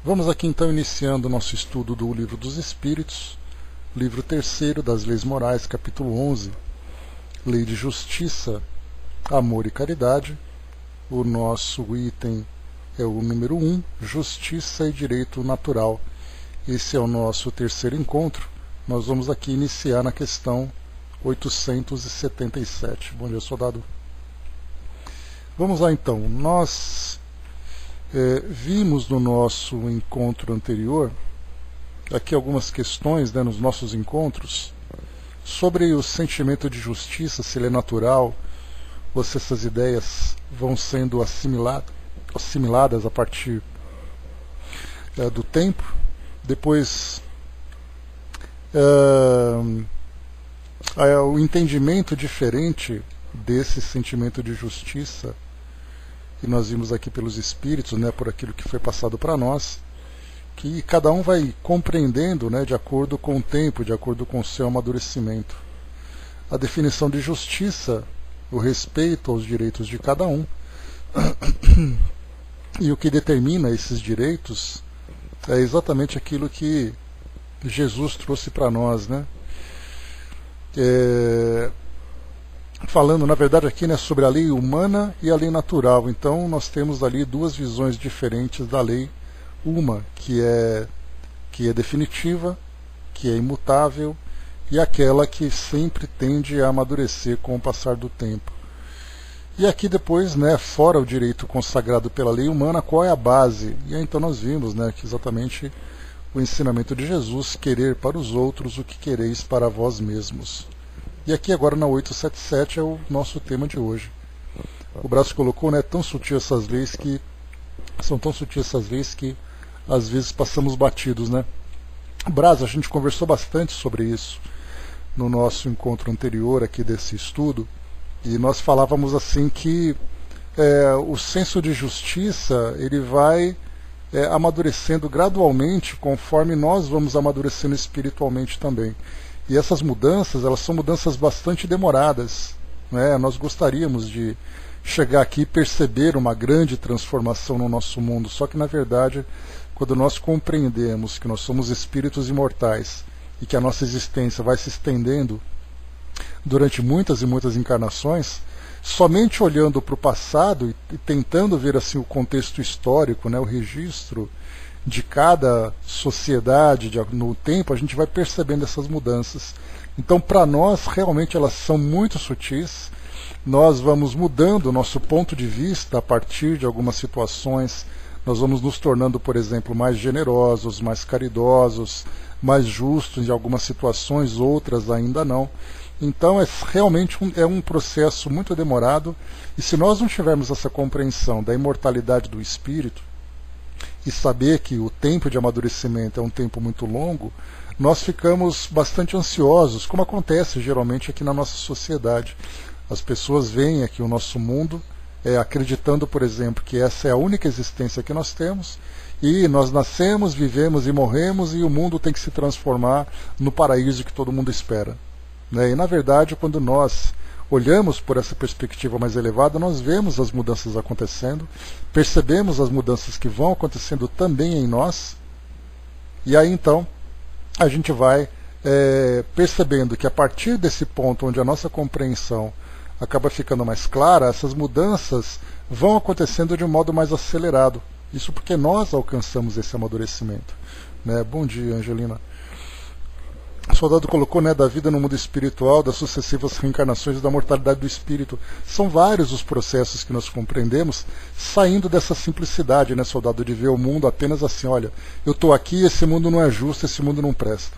Vamos aqui então iniciando o nosso estudo do Livro dos Espíritos, livro 3º das Leis Morais, capítulo 11, Lei de Justiça, Amor e Caridade. O nosso item é o número 1, Justiça e Direito Natural. Esse é o nosso terceiro encontro. Nós vamos aqui iniciar na questão 877. Bom dia, soldado. Vamos lá então. Nós vimos no nosso encontro anterior, aqui algumas questões, nos nossos encontros, sobre o sentimento de justiça, se ele é natural, ou se essas ideias vão sendo assimiladas a partir do tempo. Depois, o entendimento diferente desse sentimento de justiça, e nós vimos aqui pelos Espíritos, por aquilo que foi passado para nós, que cada um vai compreendendo de acordo com o tempo, de acordo com o seu amadurecimento. A definição de justiça, o respeito aos direitos de cada um, e o que determina esses direitos é exatamente aquilo que Jesus trouxe para nós, falando, na verdade, aqui sobre a lei humana e a lei natural. Então, nós temos ali duas visões diferentes da lei. Uma que é definitiva, que é imutável, e aquela que sempre tende a amadurecer com o passar do tempo. E aqui depois, fora o direito consagrado pela lei humana, qual é a base? E aí, então nós vimos que exatamente o ensinamento de Jesus, querer para os outros o que quereis para vós mesmos. E aqui agora na 877 é o nosso tema de hoje. O Braço colocou, tão sutil essas leis que são tão sutis essas leis que às vezes passamos batidos, Brás, a gente conversou bastante sobre isso no nosso encontro anterior aqui desse estudo, e nós falávamos assim que o senso de justiça ele vai amadurecendo gradualmente conforme nós vamos amadurecendo espiritualmente também. E essas mudanças, elas são mudanças bastante demoradas. Nós gostaríamos de chegar aqui e perceber uma grande transformação no nosso mundo, só que na verdade, quando nós compreendemos que nós somos espíritos imortais e que a nossa existência vai se estendendo durante muitas e muitas encarnações, somente olhando para o passado e tentando ver assim o contexto histórico, o registro de cada sociedade no tempo, a gente vai percebendo essas mudanças. Então, para nós, realmente elas são muito sutis. Nós vamos mudando o nosso ponto de vista a partir de algumas situações. Nós vamos nos tornando, por exemplo, mais generosos, mais caridosos, mais justos em algumas situações, outras ainda não. Então, realmente é um processo muito demorado. E se nós não tivermos essa compreensão da imortalidade do espírito, e saber que o tempo de amadurecimento é um tempo muito longo, nós ficamos bastante ansiosos, como acontece geralmente aqui na nossa sociedade. As pessoas veem aqui o nosso mundo acreditando, por exemplo, que essa é a única existência que nós temos, e nós nascemos, vivemos e morremos, e o mundo tem que se transformar no paraíso que todo mundo espera. E na verdade, quando nós olhamos por essa perspectiva mais elevada, nós vemos as mudanças acontecendo, percebemos as mudanças que vão acontecendo também em nós, e aí então a gente vai percebendo que a partir desse ponto onde a nossa compreensão acaba ficando mais clara, essas mudanças vão acontecendo de um modo mais acelerado. Isso porque nós alcançamos esse amadurecimento. Bom dia, Angelina. O soldado colocou da vida no mundo espiritual, das sucessivas reencarnações e da mortalidade do espírito. São vários os processos que nós compreendemos, saindo dessa simplicidade, soldado, de ver o mundo apenas assim, olha, eu estou aqui, esse mundo não é justo, esse mundo não presta.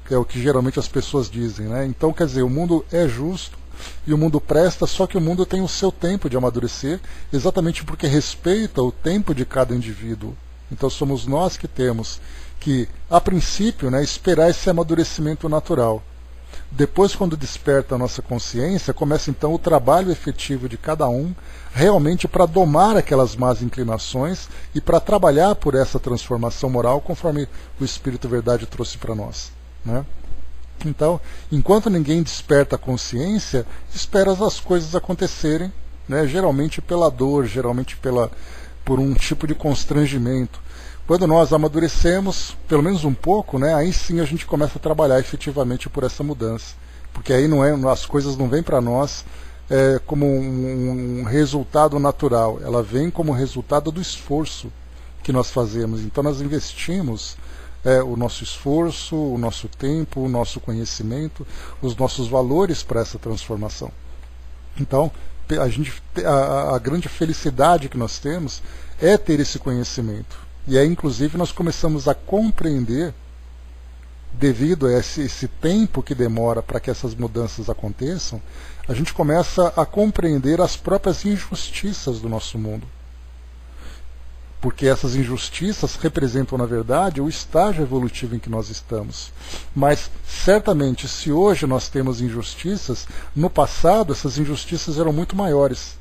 É o que geralmente as pessoas dizem. Então, quer dizer, o mundo é justo e o mundo presta, só que o mundo tem o seu tempo de amadurecer, exatamente porque respeita o tempo de cada indivíduo. Então somos nós que temos que, a princípio, esperar esse amadurecimento natural. Depois, quando desperta a nossa consciência, começa então o trabalho efetivo de cada um, realmente para domar aquelas más inclinações e para trabalhar por essa transformação moral, conforme o Espírito Verdade trouxe para nós. Então, enquanto ninguém desperta a consciência, espera as coisas acontecerem, geralmente pela dor, geralmente por um tipo de constrangimento. Quando nós amadurecemos, pelo menos um pouco, né, aí sim a gente começa a trabalhar efetivamente por essa mudança. Porque aí as coisas não vêm para nós como um resultado natural, ela vem como resultado do esforço que nós fazemos. Então nós investimos o nosso esforço, o nosso tempo, o nosso conhecimento, os nossos valores para essa transformação. Então, a grande felicidade que nós temos é ter esse conhecimento. E aí, inclusive, nós começamos a compreender, devido a esse tempo que demora para que essas mudanças aconteçam, a gente começa a compreender as próprias injustiças do nosso mundo. Porque essas injustiças representam, na verdade, o estágio evolutivo em que nós estamos. Mas, certamente, se hoje nós temos injustiças, no passado essas injustiças eram muito maiores.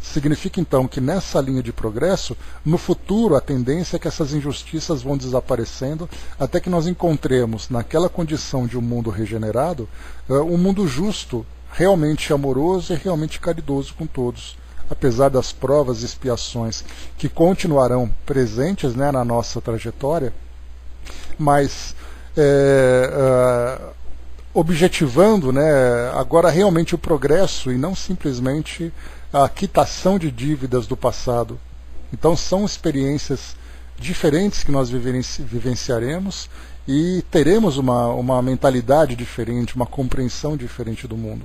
Significa, então, que nessa linha de progresso, no futuro, a tendência é que essas injustiças vão desaparecendo, até que nós encontremos, naquela condição de um mundo regenerado, um mundo justo, realmente amoroso e realmente caridoso com todos. Apesar das provas e expiações que continuarão presentes, né, na nossa trajetória, mas objetivando, né, agora realmente o progresso e não simplesmente a quitação de dívidas do passado. Então são experiências diferentes que nós vivenciaremos e teremos uma mentalidade diferente, uma compreensão diferente do mundo.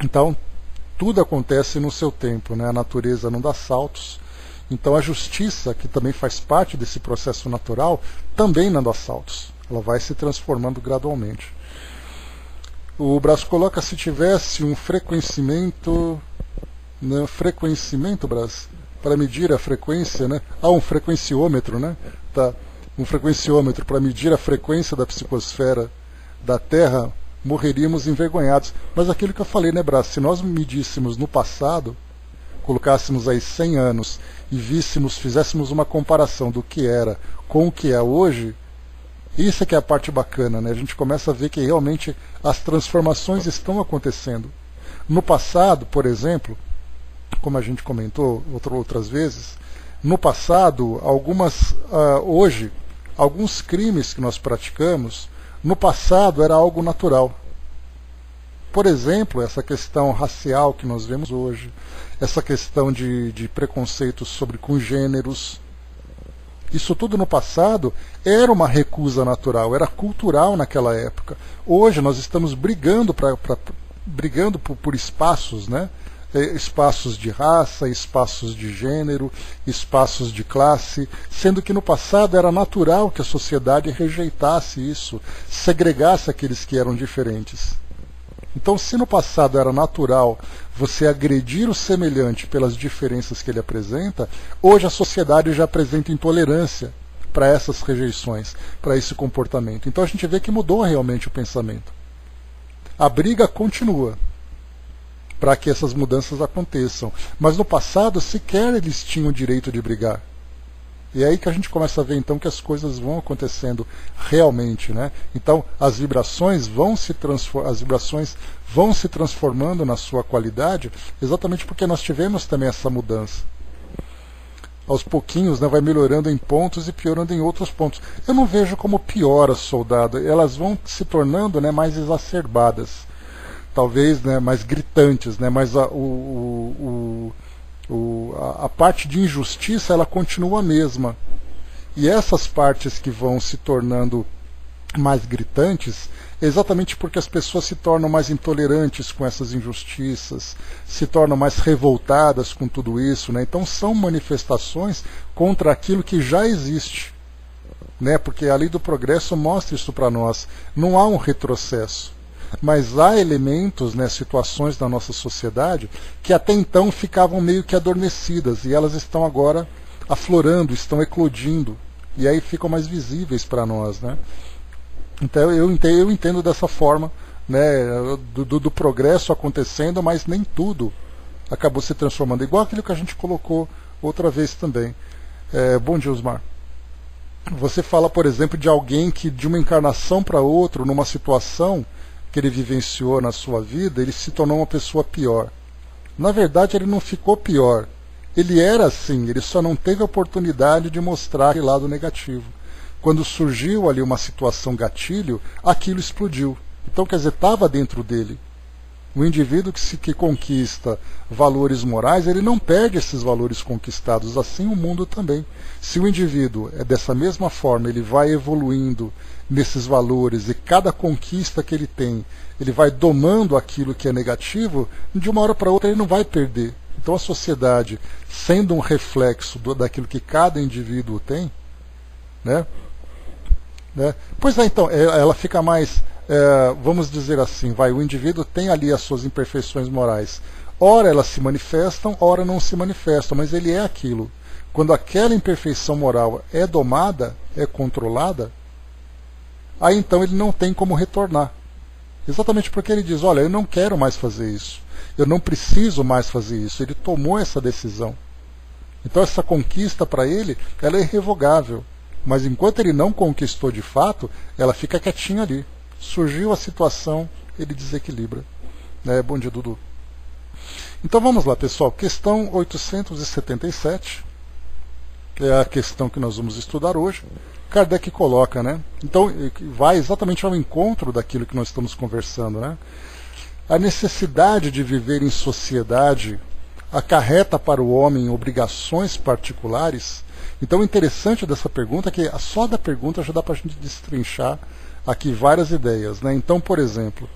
Então, tudo acontece no seu tempo, né? A natureza não dá saltos. Então a justiça, que também faz parte desse processo natural, também não dá saltos. Ela vai se transformando gradualmente. O Brás coloca, se tivesse um frequenciamento, né? Frequenciamento, Brás, para medir a frequência, né? Um frequenciômetro, né? Tá. Um frequenciômetro para medir a frequência da psicosfera da Terra, morreríamos envergonhados. Mas aquilo que eu falei, né, Brás? Se nós medíssemos no passado, colocássemos aí 100 anos e fizéssemos uma comparação do que era com o que é hoje, isso é que é a parte bacana, né? A gente começa a ver que realmente as transformações estão acontecendo. No passado, por exemplo, como a gente comentou outras vezes, no passado, hoje, alguns crimes que nós praticamos, no passado era algo natural. Por exemplo, essa questão racial que nós vemos hoje, essa questão de preconceitos sobre congêneros, isso tudo no passado era uma recusa natural, era cultural naquela época. Hoje nós estamos brigando por espaços, né? Espaços de raça, espaços de gênero, espaços de classe, sendo que no passado era natural que a sociedade rejeitasse isso, segregasse aqueles que eram diferentes. Então, se no passado era natural você agredir o semelhante pelas diferenças que ele apresenta, hoje a sociedade já apresenta intolerância para essas rejeições, para esse comportamento. Então a gente vê que mudou realmente o pensamento. A briga continua para que essas mudanças aconteçam. Mas no passado sequer eles tinham o direito de brigar. E é aí que a gente começa a ver então que as coisas vão acontecendo realmente, né? Então as vibrações vão se transformando na sua qualidade, exatamente porque nós tivemos também essa mudança. Aos pouquinhos, né, vai melhorando em pontos e piorando em outros pontos. Eu não vejo como piora, soldado. Elas vão se tornando, né, mais exacerbadas. Talvez, né, mais gritantes, né, mas a parte de injustiça ela continua a mesma. E essas partes que vão se tornando mais gritantes, exatamente porque as pessoas se tornam mais intolerantes com essas injustiças, se tornam mais revoltadas com tudo isso, né? Então são manifestações contra aquilo que já existe, né? Porque a lei do progresso mostra isso para nós. Não há um retrocesso. Mas há elementos, né, situações da nossa sociedade que até então ficavam meio que adormecidas e elas estão agora aflorando, estão eclodindo e aí ficam mais visíveis para nós, né? Então eu entendo dessa forma, né, do progresso acontecendo, mas nem tudo acabou se transformando, igual aquilo que a gente colocou outra vez também. Bom dia, Osmar. Você fala, por exemplo, de alguém que de uma encarnação para outra, numa situação que ele vivenciou na sua vida, ele se tornou uma pessoa pior. Na verdade, ele não ficou pior. Ele era assim, ele só não teve a oportunidade de mostrar aquele lado negativo. Quando surgiu ali uma situação gatilho, aquilo explodiu. Então, quer dizer, estava dentro dele. O indivíduo que conquista valores morais, ele não perde esses valores conquistados, assim o mundo também. Se o indivíduo é dessa mesma forma, ele vai evoluindo nesses valores e cada conquista que ele tem, ele vai domando aquilo que é negativo, de uma hora para outra ele não vai perder. Então a sociedade, sendo um reflexo daquilo que cada indivíduo tem, né? Pois é, então, ela fica mais... vamos dizer assim, o indivíduo tem ali as suas imperfeições morais. Ora elas se manifestam, ora não se manifestam, mas ele é aquilo. Quando aquela imperfeição moral é domada, é controlada, aí então ele não tem como retornar. Exatamente porque ele diz, olha, eu não quero mais fazer isso, eu não preciso mais fazer isso. Ele tomou essa decisão. Então essa conquista para ele, ela é irrevogável. Mas enquanto ele não conquistou de fato, ela fica quietinha ali. Surgiu a situação, ele desequilibra. Bom dia, Dudu. Então vamos lá, pessoal. Questão 877, que é a questão que nós vamos estudar hoje. Kardec coloca, né? Então vai exatamente ao encontro daquilo que nós estamos conversando, né? A necessidade de viver em sociedade acarreta para o homem obrigações particulares. Então o interessante dessa pergunta é que só da pergunta já dá para a gente destrinchar aqui várias ideias, né? Então, por exemplo,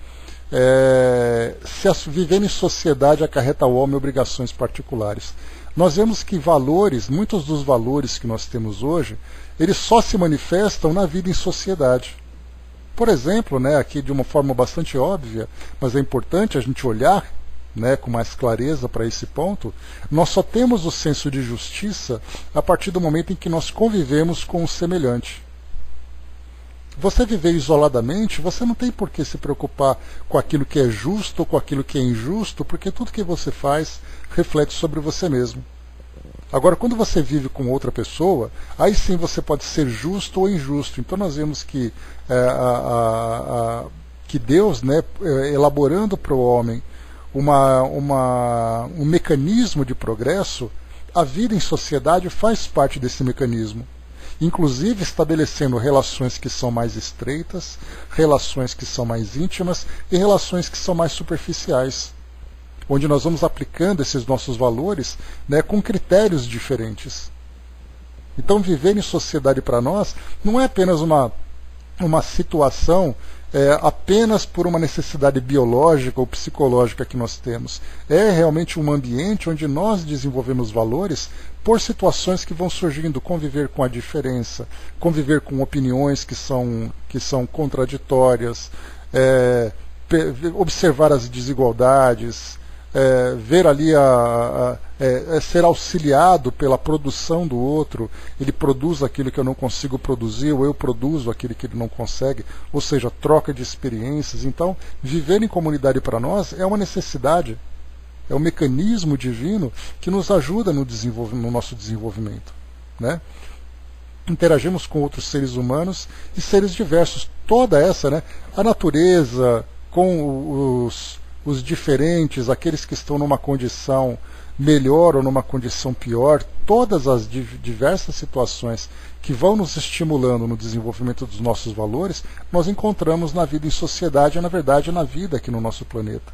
se viver em sociedade acarreta ao homem obrigações particulares. Nós vemos que valores, muitos dos valores que nós temos hoje, eles só se manifestam na vida em sociedade. Por exemplo, né, aqui de uma forma bastante óbvia, mas é importante a gente olhar, né, com mais clareza para esse ponto, nós só temos o senso de justiça a partir do momento em que nós convivemos com o semelhante. Você viver isoladamente, você não tem por que se preocupar com aquilo que é justo ou com aquilo que é injusto, porque tudo que você faz reflete sobre você mesmo. Agora, quando você vive com outra pessoa, aí sim você pode ser justo ou injusto. Então nós vemos que, que Deus, né, elaborando para o homem um mecanismo de progresso, a vida em sociedade faz parte desse mecanismo. Inclusive estabelecendo relações que são mais estreitas, relações que são mais íntimas e relações que são mais superficiais, onde nós vamos aplicando esses nossos valores, né, com critérios diferentes. Então viver em sociedade para nós não é apenas uma situação apenas por uma necessidade biológica ou psicológica que nós temos. É realmente um ambiente onde nós desenvolvemos valores por situações que vão surgindo, conviver com a diferença, conviver com opiniões que são contraditórias, observar as desigualdades, ver ali ser auxiliado pela produção do outro. Ele produz aquilo que eu não consigo produzir, ou eu produzo aquilo que ele não consegue, ou seja, troca de experiências. Então, viver em comunidade para nós é uma necessidade, é um mecanismo divino que nos ajuda no nosso desenvolvimento, né? Interagimos com outros seres humanos e seres diversos. Toda essa, né, a natureza, com os diferentes, aqueles que estão numa condição melhor ou numa condição pior, todas as diversas situações que vão nos estimulando no desenvolvimento dos nossos valores, nós encontramos na vida em sociedade e, na verdade, na vida aqui no nosso planeta.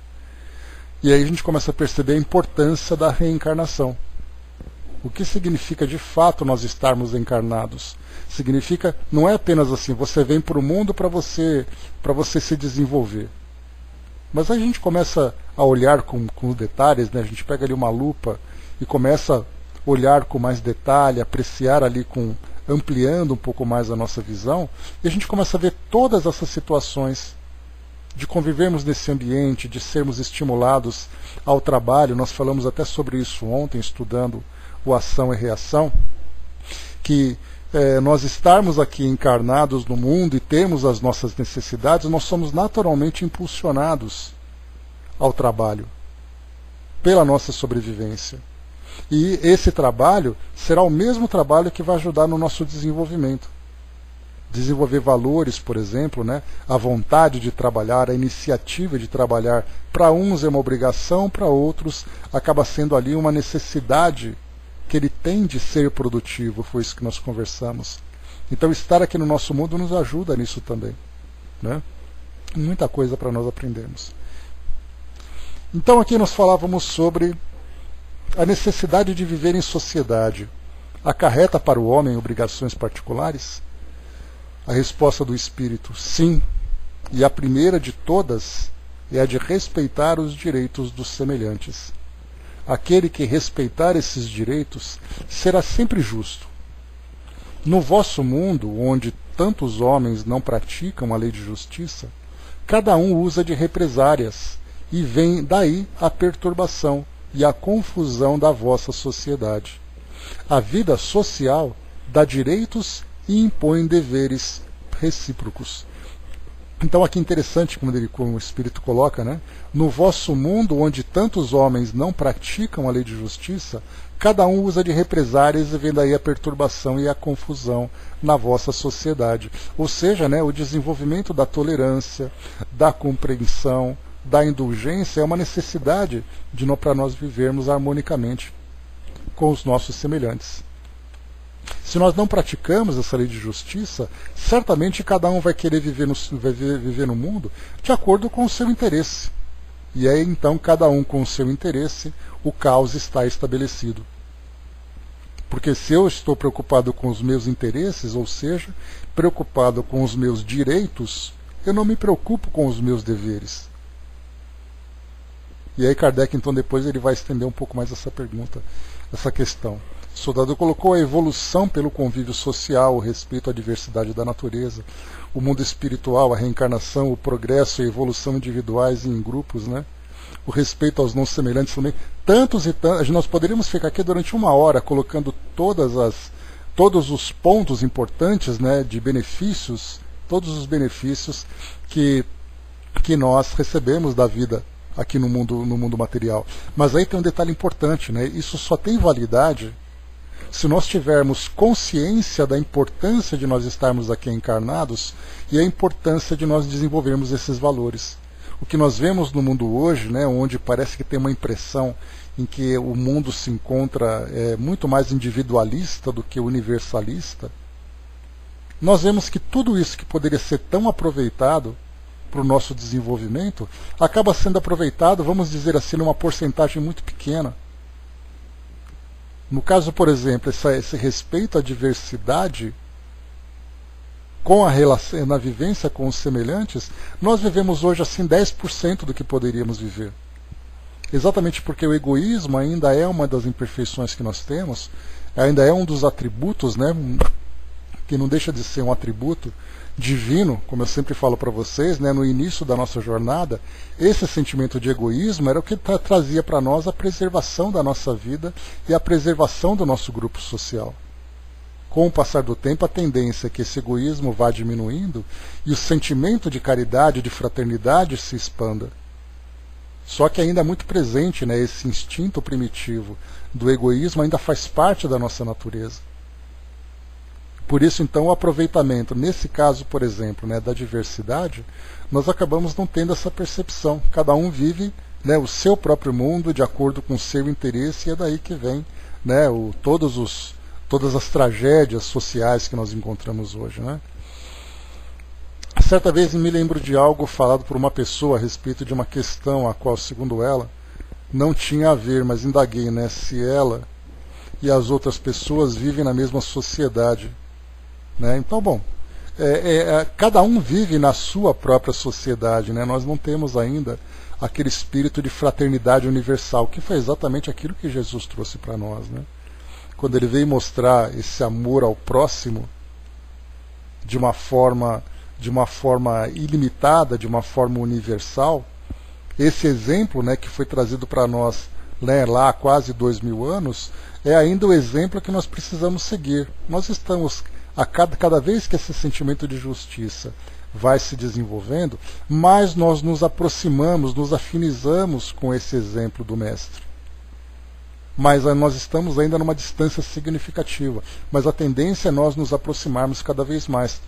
E aí a gente começa a perceber a importância da reencarnação. O que significa de fato nós estarmos encarnados? Significa, não é apenas assim, você vem para o mundo para você se desenvolver. Mas aí a gente começa a olhar com detalhes, né? A gente pega ali uma lupa e começa a olhar com mais detalhe, apreciar ali ampliando um pouco mais a nossa visão, e a gente começa a ver todas essas situações de convivermos nesse ambiente, de sermos estimulados ao trabalho. Nós falamos até sobre isso ontem, estudando o Ação e Reação, que nós estarmos aqui encarnados no mundo e temos as nossas necessidades, nós somos naturalmente impulsionados ao trabalho, pela nossa sobrevivência. E esse trabalho será o mesmo trabalho que vai ajudar no nosso desenvolvimento. Desenvolver valores, por exemplo, né? A vontade de trabalhar, a iniciativa de trabalhar. Para uns é uma obrigação, para outros acaba sendo ali uma necessidade que ele tem de ser produtivo, foi isso que nós conversamos. Então estar aqui no nosso mundo nos ajuda nisso também, né? Muita coisa para nós aprendermos. Então aqui nós falávamos sobre a necessidade de viver em sociedade. Acarreta para o homem obrigações particulares? A resposta do Espírito, sim. E a primeira de todas é a de respeitar os direitos dos semelhantes. Aquele que respeitar esses direitos será sempre justo. No vosso mundo, onde tantos homens não praticam a lei de justiça, cada um usa de represárias, e vem daí a perturbação e a confusão da vossa sociedade. A vida social dá direitos e impõe deveres recíprocos. Então aqui interessante como o Espírito coloca, né? No vosso mundo, onde tantos homens não praticam a lei de justiça, cada um usa de represárias e vem daí a perturbação e a confusão na vossa sociedade. Ou seja, né, o desenvolvimento da tolerância, da compreensão, da indulgência é uma necessidade para nós vivermos harmonicamente com os nossos semelhantes. Se nós não praticamos essa lei de justiça, certamente cada um vai querer viver no mundo de acordo com o seu interesse. E aí então, cada um com o seu interesse, o caos está estabelecido. Porque se eu estou preocupado com os meus interesses, ou seja, preocupado com os meus direitos, eu não me preocupo com os meus deveres. E aí Kardec, então, depois ele vai estender um pouco mais essa pergunta, essa questão. O soldado colocou a evolução pelo convívio social, o respeito à diversidade da natureza, o mundo espiritual, a reencarnação, o progresso e a evolução individuais e em grupos, né? O respeito aos não semelhantes também. Tantos e tantos. Nós poderíamos ficar aqui durante 1 hora colocando todos os pontos importantes, né, de benefícios, todos os benefícios que nós recebemos da vida aqui no mundo material. Mas aí tem um detalhe importante, né? Isso só tem validade se nós tivermos consciência da importância de nós estarmos aqui encarnados e a importância de nós desenvolvermos esses valores. O que nós vemos no mundo hoje, né, onde parece que tem uma impressão em que o mundo se encontra muito mais individualista do que universalista, nós vemos que tudo isso que poderia ser tão aproveitado para o nosso desenvolvimento acaba sendo aproveitado, vamos dizer assim, numa porcentagem muito pequena. No caso, por exemplo, esse respeito à diversidade com a relação, na vivência com os semelhantes, nós vivemos hoje assim 10% do que poderíamos viver. Exatamente porque o egoísmo ainda é uma das imperfeições que nós temos, ainda é um dos atributos, né, que não deixa de ser um atributo divino, como eu sempre falo para vocês, né, no início da nossa jornada, esse sentimento de egoísmo era o que trazia para nós a preservação da nossa vida e a preservação do nosso grupo social. Com o passar do tempo, a tendência é que esse egoísmo vá diminuindo e o sentimento de caridade, de fraternidade se expanda. Só que ainda é muito presente, né, esse instinto primitivo do egoísmo ainda faz parte da nossa natureza. Por isso, então, o aproveitamento, nesse caso, por exemplo, né, da diversidade, nós acabamos não tendo essa percepção. Cada um vive, né, o seu próprio mundo de acordo com o seu interesse, e é daí que vem, né, todas as tragédias sociais que nós encontramos hoje, né? Certa vez me lembro de algo falado por uma pessoa a respeito de uma questão a qual, segundo ela, não tinha a ver, mas indaguei, né, se ela e as outras pessoas vivem na mesma sociedade. Né? Então, bom, cada um vive na sua própria sociedade, né? Nós não temos ainda aquele espírito de fraternidade universal, que foi exatamente aquilo que Jesus trouxe para nós, né? Quando ele veio mostrar esse amor ao próximo de uma forma ilimitada, de uma forma universal, esse exemplo, né, que foi trazido para nós, né, lá há quase 2000 anos, é ainda o exemplo que nós precisamos seguir. Nós estamos, cada vez que esse sentimento de justiça vai se desenvolvendo, mais nós nos aproximamos, nos afinizamos com esse exemplo do Mestre. Mas nós estamos ainda numa distância significativa. Mas a tendência é nós nos aproximarmos cada vez mais.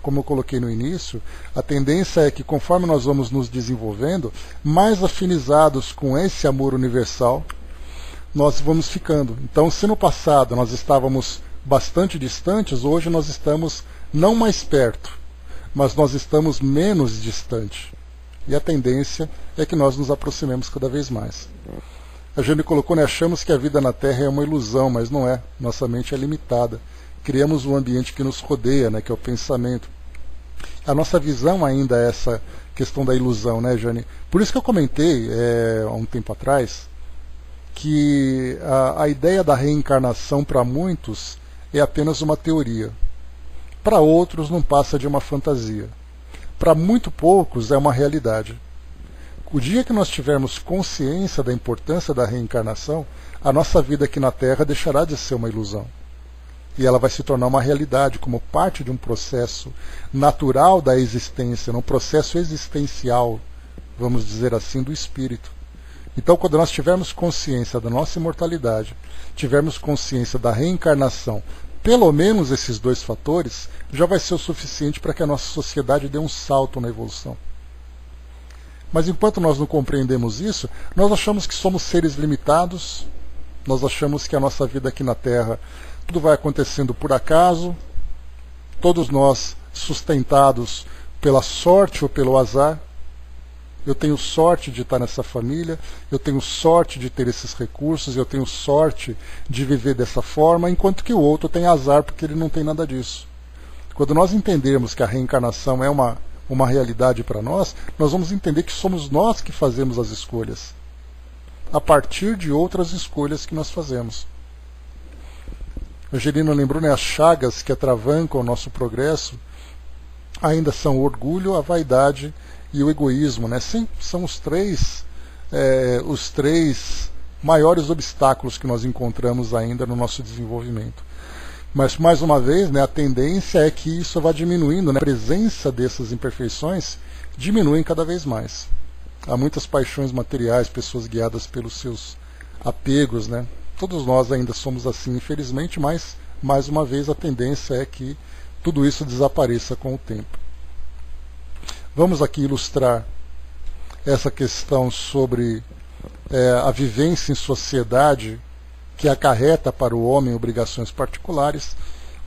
Como eu coloquei no início, a tendência é que conforme nós vamos nos desenvolvendo, mais afinizados com esse amor universal, nós vamos ficando. Então, se no passado nós estávamos bastante distantes, hoje nós estamos não mais perto, mas nós estamos menos distante. E a tendência é que nós nos aproximemos cada vez mais. A Jane colocou, né, achamos que a vida na Terra é uma ilusão, mas não é. Nossa mente é limitada. Criamos um ambiente que nos rodeia, né, que é o pensamento. A nossa visão ainda é essa questão da ilusão, né, Jane? Por isso que eu comentei há um tempo atrás que a ideia da reencarnação para muitos é apenas uma teoria. Para outros não passa de uma fantasia. Para muito poucos é uma realidade. O dia que nós tivermos consciência da importância da reencarnação, a nossa vida aqui na Terra deixará de ser uma ilusão. E ela vai se tornar uma realidade, como parte de um processo natural da existência, um processo existencial, vamos dizer assim, do espírito. Então, quando nós tivermos consciência da nossa imortalidade, tivermos consciência da reencarnação, pelo menos esses dois fatores, já vai ser o suficiente para que a nossa sociedade dê um salto na evolução. Mas enquanto nós não compreendemos isso, nós achamos que somos seres limitados, nós achamos que a nossa vida aqui na Terra, tudo vai acontecendo por acaso, todos nós sustentados pela sorte ou pelo azar. Eu tenho sorte de estar nessa família, eu tenho sorte de ter esses recursos, eu tenho sorte de viver dessa forma, enquanto que o outro tem azar porque ele não tem nada disso. Quando nós entendermos que a reencarnação é uma realidade para nós, nós vamos entender que somos nós que fazemos as escolhas, a partir de outras escolhas que nós fazemos. A Angelina lembrou, né, as chagas que atravancam o nosso progresso ainda são o orgulho, a vaidade e o egoísmo, né? Sim, são os três maiores obstáculos que nós encontramos ainda no nosso desenvolvimento. Mas, mais uma vez, né, a tendência é que isso vá diminuindo, né? A presença dessas imperfeições diminui cada vez mais. Há muitas paixões materiais, pessoas guiadas pelos seus apegos, né? Todos nós ainda somos assim, infelizmente, mas, mais uma vez, a tendência é que tudo isso desapareça com o tempo. Vamos aqui ilustrar essa questão sobre a vivência em sociedade que acarreta para o homem obrigações particulares.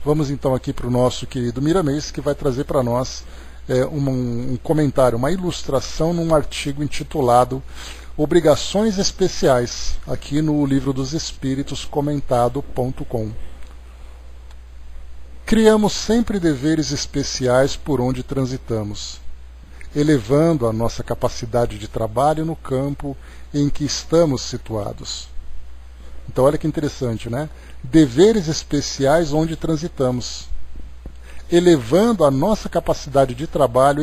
Vamos então aqui para o nosso querido Miramês, que vai trazer para nós um comentário, uma ilustração num artigo intitulado Obrigações Especiais, aqui no Livro dos Espíritos, comentado.com. Criamos sempre deveres especiais por onde transitamos, elevando a nossa capacidade de trabalho no campo em que estamos situados. Então olha que interessante, né? Deveres especiais onde transitamos, elevando a nossa capacidade de trabalho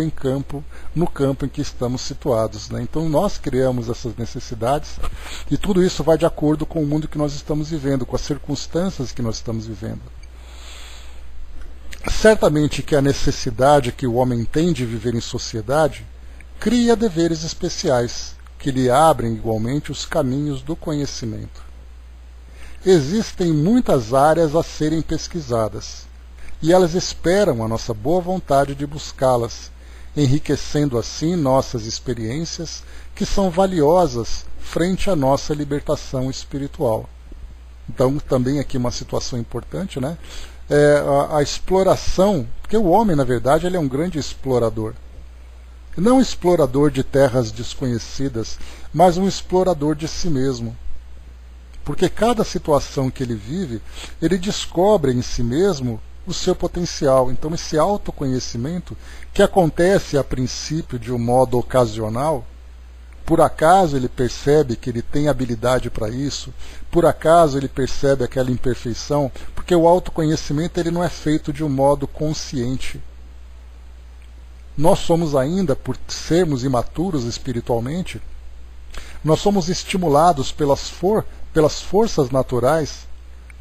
no campo em que estamos situados, né? Então nós criamos essas necessidades e tudo isso vai de acordo com o mundo que nós estamos vivendo, com as circunstâncias que nós estamos vivendo. Certamente que a necessidade que o homem tem de viver em sociedade cria deveres especiais, que lhe abrem igualmente os caminhos do conhecimento. Existem muitas áreas a serem pesquisadas, e elas esperam a nossa boa vontade de buscá-las, enriquecendo assim nossas experiências, que são valiosas frente à nossa libertação espiritual. Então, também aqui uma situação importante, né? A exploração, porque o homem, na verdade, ele é um grande explorador. Não um explorador de terras desconhecidas, mas um explorador de si mesmo. Porque cada situação que ele vive, ele descobre em si mesmo o seu potencial. Então esse autoconhecimento, que acontece a princípio de um modo ocasional, por acaso ele percebe que ele tem habilidade para isso, por acaso ele percebe aquela imperfeição, porque o autoconhecimento ele não é feito de um modo consciente. Nós somos ainda, por sermos imaturos espiritualmente, nós somos estimulados pelas forças naturais,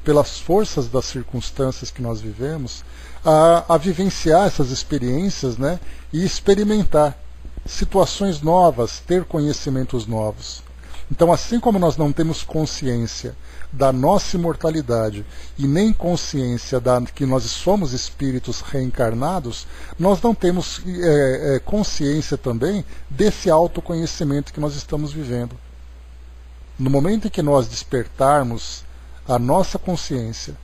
pelas forças das circunstâncias que nós vivemos, a vivenciar essas experiências, né, e experimentar situações novas, ter conhecimentos novos. Então, assim como nós não temos consciência da nossa imortalidade e nem consciência que nós somos espíritos reencarnados, nós não temos consciência também desse autoconhecimento que nós estamos vivendo. no momento em que nós despertarmos a nossa consciência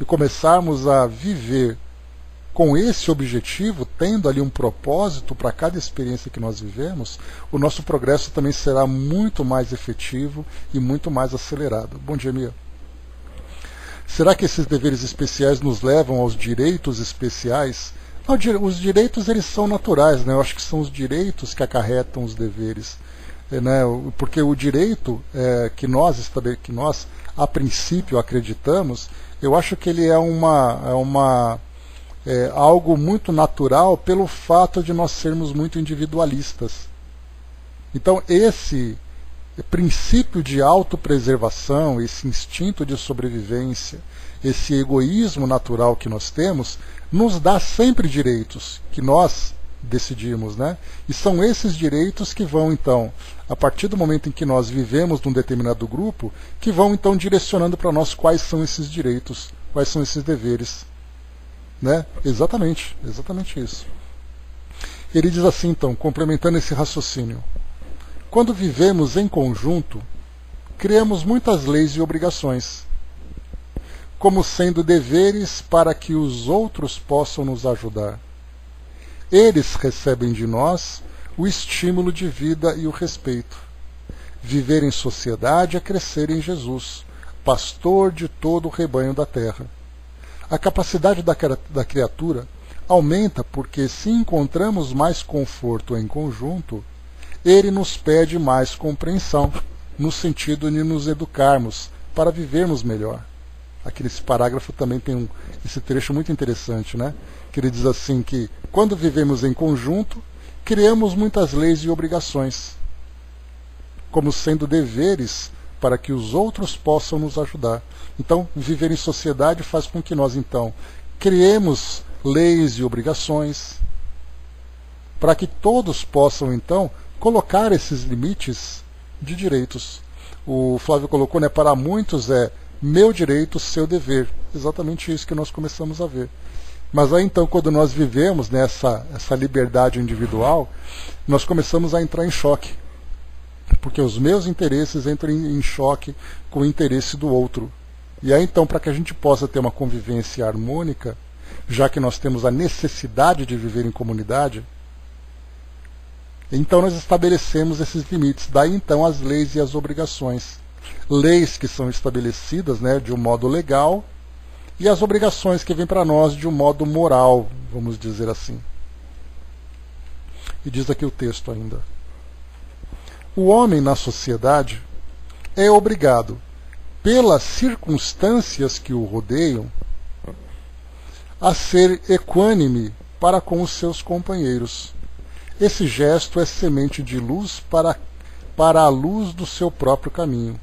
e começarmos a viver com esse objetivo, tendo ali um propósito para cada experiência que nós vivemos, o nosso progresso também será muito mais efetivo e muito mais acelerado. Bom dia, Mia. Será que esses deveres especiais nos levam aos direitos especiais? Não, os direitos eles são naturais, né? Eu acho que são os direitos que acarretam os deveres. Né? Porque o direito que nós a princípio acreditamos, eu acho que ele é algo muito natural pelo fato de nós sermos muito individualistas. Então esse princípio de autopreservação, esse instinto de sobrevivência, esse egoísmo natural que nós temos, nos dá sempre direitos que nós decidimos, né? E são esses direitos que vão, então, a partir do momento em que nós vivemos num determinado grupo, que vão, então, direcionando para nós quais são esses direitos, quais são esses deveres. Né? Exatamente isso. Ele diz assim, então, complementando esse raciocínio. Quando vivemos em conjunto, criamos muitas leis e obrigações, como sendo deveres para que os outros possam nos ajudar. Eles recebem de nós o estímulo de vida e o respeito. Viver em sociedade é crescer em Jesus, pastor de todo o rebanho da terra. A capacidade da criatura aumenta porque, se encontramos mais conforto em conjunto, ele nos pede mais compreensão, no sentido de nos educarmos para vivermos melhor. Aqui nesse parágrafo também tem esse trecho muito interessante, né? Que ele diz assim que, quando vivemos em conjunto, criamos muitas leis e obrigações, como sendo deveres para que os outros possam nos ajudar. Então, viver em sociedade faz com que nós, então, criemos leis e obrigações para que todos possam, então, colocar esses limites de direitos. O Flávio colocou, né, para muitos é meu direito, seu dever. Exatamente isso que nós começamos a ver. Mas aí, então, quando nós vivemos nessa liberdade individual, nós começamos a entrar em choque. Porque os meus interesses entram em choque com o interesse do outro. E aí, então, para que a gente possa ter uma convivência harmônica, já que nós temos a necessidade de viver em comunidade, então nós estabelecemos esses limites. Daí, então, as leis e as obrigações. Leis que são estabelecidas, né, de um modo legal, e as obrigações que vêm para nós de um modo moral, vamos dizer assim. E diz aqui o texto ainda. O homem na sociedade é obrigado, pelas circunstâncias que o rodeiam, a ser equânime para com os seus companheiros. Esse gesto é semente de luz para a luz do seu próprio caminho.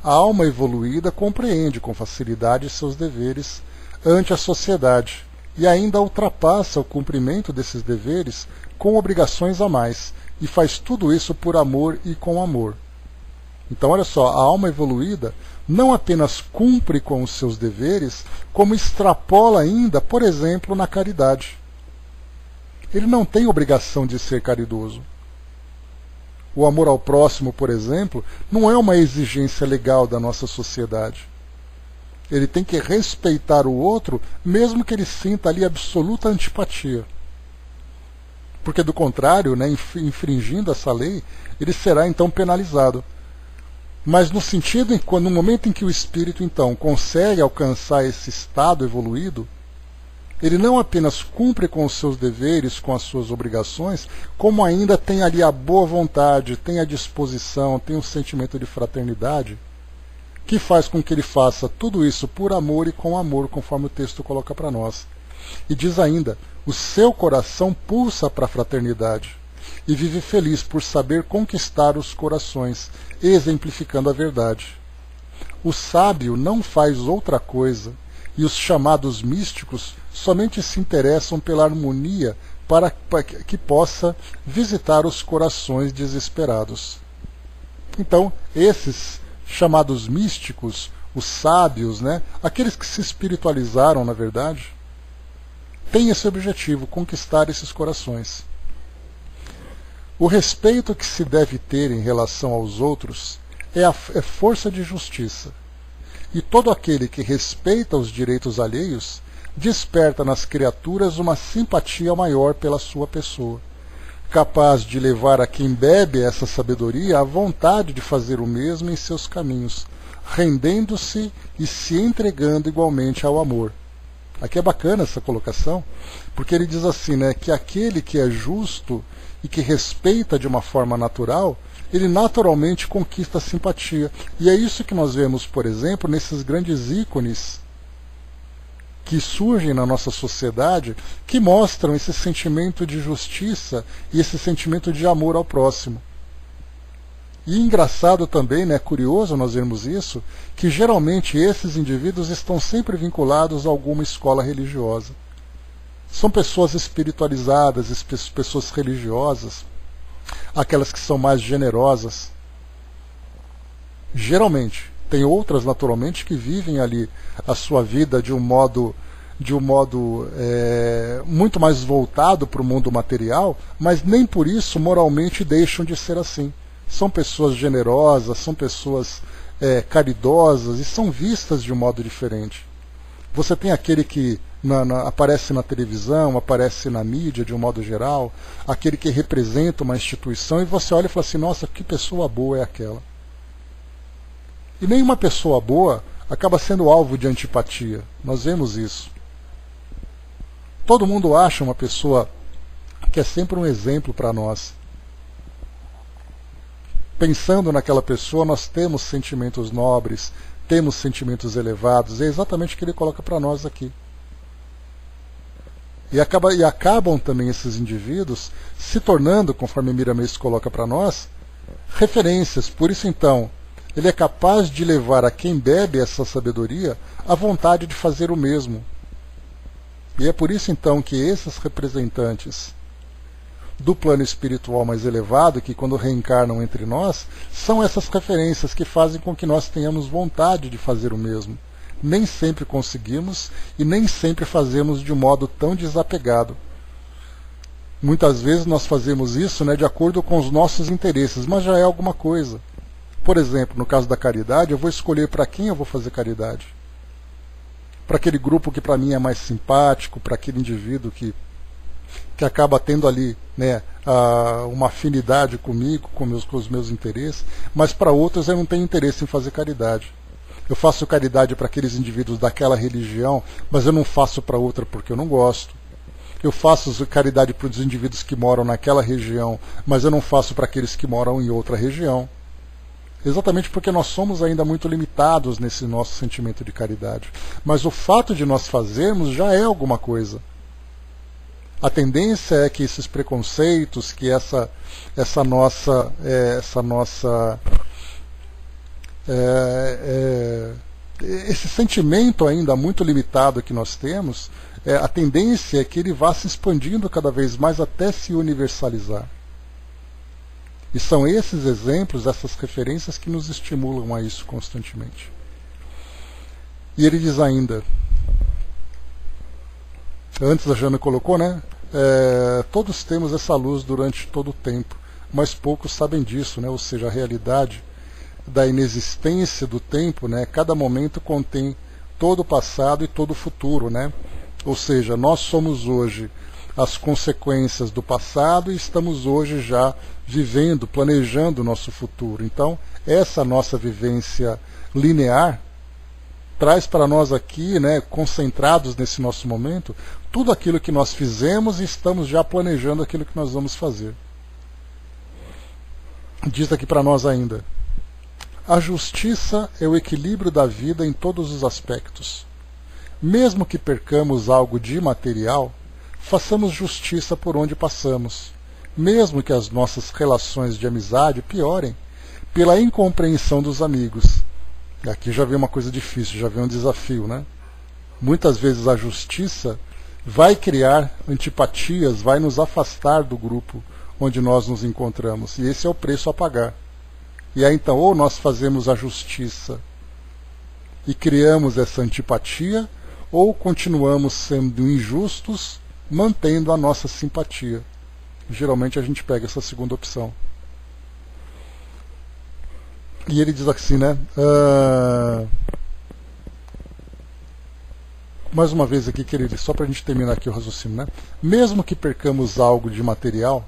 A alma evoluída compreende com facilidade seus deveres ante a sociedade e ainda ultrapassa o cumprimento desses deveres com obrigações a mais, e faz tudo isso por amor e com amor. Então, olha só, a alma evoluída não apenas cumpre com os seus deveres, como extrapola ainda, por exemplo, na caridade. Ele não tem obrigação de ser caridoso. O amor ao próximo, por exemplo, não é uma exigência legal da nossa sociedade. Ele tem que respeitar o outro, mesmo que ele sinta ali absoluta antipatia. Porque, do contrário, né, infringindo essa lei, ele será então penalizado. Mas no sentido, no momento em que o espírito então consegue alcançar esse estado evoluído, ele não apenas cumpre com os seus deveres, com as suas obrigações, como ainda tem ali a boa vontade, tem a disposição, tem um sentimento de fraternidade, que faz com que ele faça tudo isso por amor e com amor, conforme o texto coloca para nós. E diz ainda, o seu coração pulsa para a fraternidade e vive feliz por saber conquistar os corações, exemplificando a verdade. O sábio não faz outra coisa, e os chamados místicos somente se interessam pela harmonia para que possa visitar os corações desesperados. Então, esses chamados místicos, os sábios, né, aqueles que se espiritualizaram, na verdade, têm esse objetivo, conquistar esses corações. O respeito que se deve ter em relação aos outros é força de justiça. E todo aquele que respeita os direitos alheios desperta nas criaturas uma simpatia maior pela sua pessoa, capaz de levar a quem bebe essa sabedoria à vontade de fazer o mesmo em seus caminhos, rendendo-se e se entregando igualmente ao amor. Aqui é bacana essa colocação, porque ele diz assim, né, que aquele que é justo e que respeita de uma forma natural, ele naturalmente conquista a simpatia. E é isso que nós vemos, por exemplo, nesses grandes ícones que surgem na nossa sociedade, que mostram esse sentimento de justiça e esse sentimento de amor ao próximo. E engraçado também, né, curioso nós vemos isso, que geralmente esses indivíduos estão sempre vinculados a alguma escola religiosa. São pessoas espiritualizadas, pessoas religiosas, aquelas que são mais generosas. Geralmente. Tem outras, naturalmente, que vivem ali a sua vida de um modo muito mais voltado para o mundo material, mas nem por isso moralmente deixam de ser assim. São pessoas generosas, são pessoas caridosas e são vistas de um modo diferente. Você tem aquele que aparece na televisão, aparece na mídia de um modo geral, aquele que representa uma instituição e você olha e fala assim, nossa, que pessoa boa é aquela. E nenhuma pessoa boa acaba sendo alvo de antipatia. Nós vemos isso. Todo mundo acha uma pessoa que é sempre um exemplo para nós. Pensando naquela pessoa, nós temos sentimentos nobres, temos sentimentos elevados. É exatamente o que ele coloca para nós aqui. E acabam também esses indivíduos se tornando, conforme Miramês coloca para nós, referências. Por isso, então, ele é capaz de levar a quem bebe essa sabedoria a vontade de fazer o mesmo. E é por isso, então, que esses representantes do plano espiritual mais elevado, que quando reencarnam entre nós, são essas referências que fazem com que nós tenhamos vontade de fazer o mesmo. Nem sempre conseguimos e nem sempre fazemos de um modo tão desapegado. Muitas vezes nós fazemos isso, né, de acordo com os nossos interesses, mas já é alguma coisa. Por exemplo, no caso da caridade, eu vou escolher para quem eu vou fazer caridade. Para aquele grupo que para mim é mais simpático, para aquele indivíduo que acaba tendo ali, né, uma afinidade comigo, com os meus interesses, mas para outros eu não tenho interesse em fazer caridade. Eu faço caridade para aqueles indivíduos daquela religião, mas eu não faço para outra porque eu não gosto. Eu faço caridade para os indivíduos que moram naquela região, mas eu não faço para aqueles que moram em outra região. Exatamente porque nós somos ainda muito limitados nesse nosso sentimento de caridade. Mas o fato de nós fazermos já é alguma coisa. A tendência é que esses preconceitos, que esse sentimento ainda muito limitado que nós temos, a tendência é que ele vá se expandindo cada vez mais até se universalizar. E são esses exemplos, essas referências que nos estimulam a isso constantemente. E ele diz ainda, antes a Jana colocou, né? Todos temos essa luz durante todo o tempo, mas poucos sabem disso, né? Ou seja, a realidade da inexistência do tempo, né? Cada momento contém todo o passado e todo o futuro, né? Ou seja, nós somos hoje as consequências do passado e estamos hoje já vivendo, planejando o nosso futuro. Então, essa nossa vivência linear traz para nós aqui, né, concentrados nesse nosso momento, tudo aquilo que nós fizemos e estamos já planejando aquilo que nós vamos fazer. Diz aqui para nós ainda, a justiça é o equilíbrio da vida em todos os aspectos. Mesmo que percamos algo de material, façamos justiça por onde passamos, mesmo que as nossas relações de amizade piorem pela incompreensão dos amigos. E aqui já vem uma coisa difícil, já vem um desafio, né? Muitas vezes a justiça vai criar antipatias, vai nos afastar do grupo onde nós nos encontramos, e esse é o preço a pagar. E aí então, ou nós fazemos a justiça e criamos essa antipatia, ou continuamos sendo injustos, mantendo a nossa simpatia. Geralmente a gente pega essa segunda opção. E ele diz assim, né? Mais uma vez aqui, querido, só para a gente terminar aqui o raciocínio, né? Mesmo que percamos algo de material,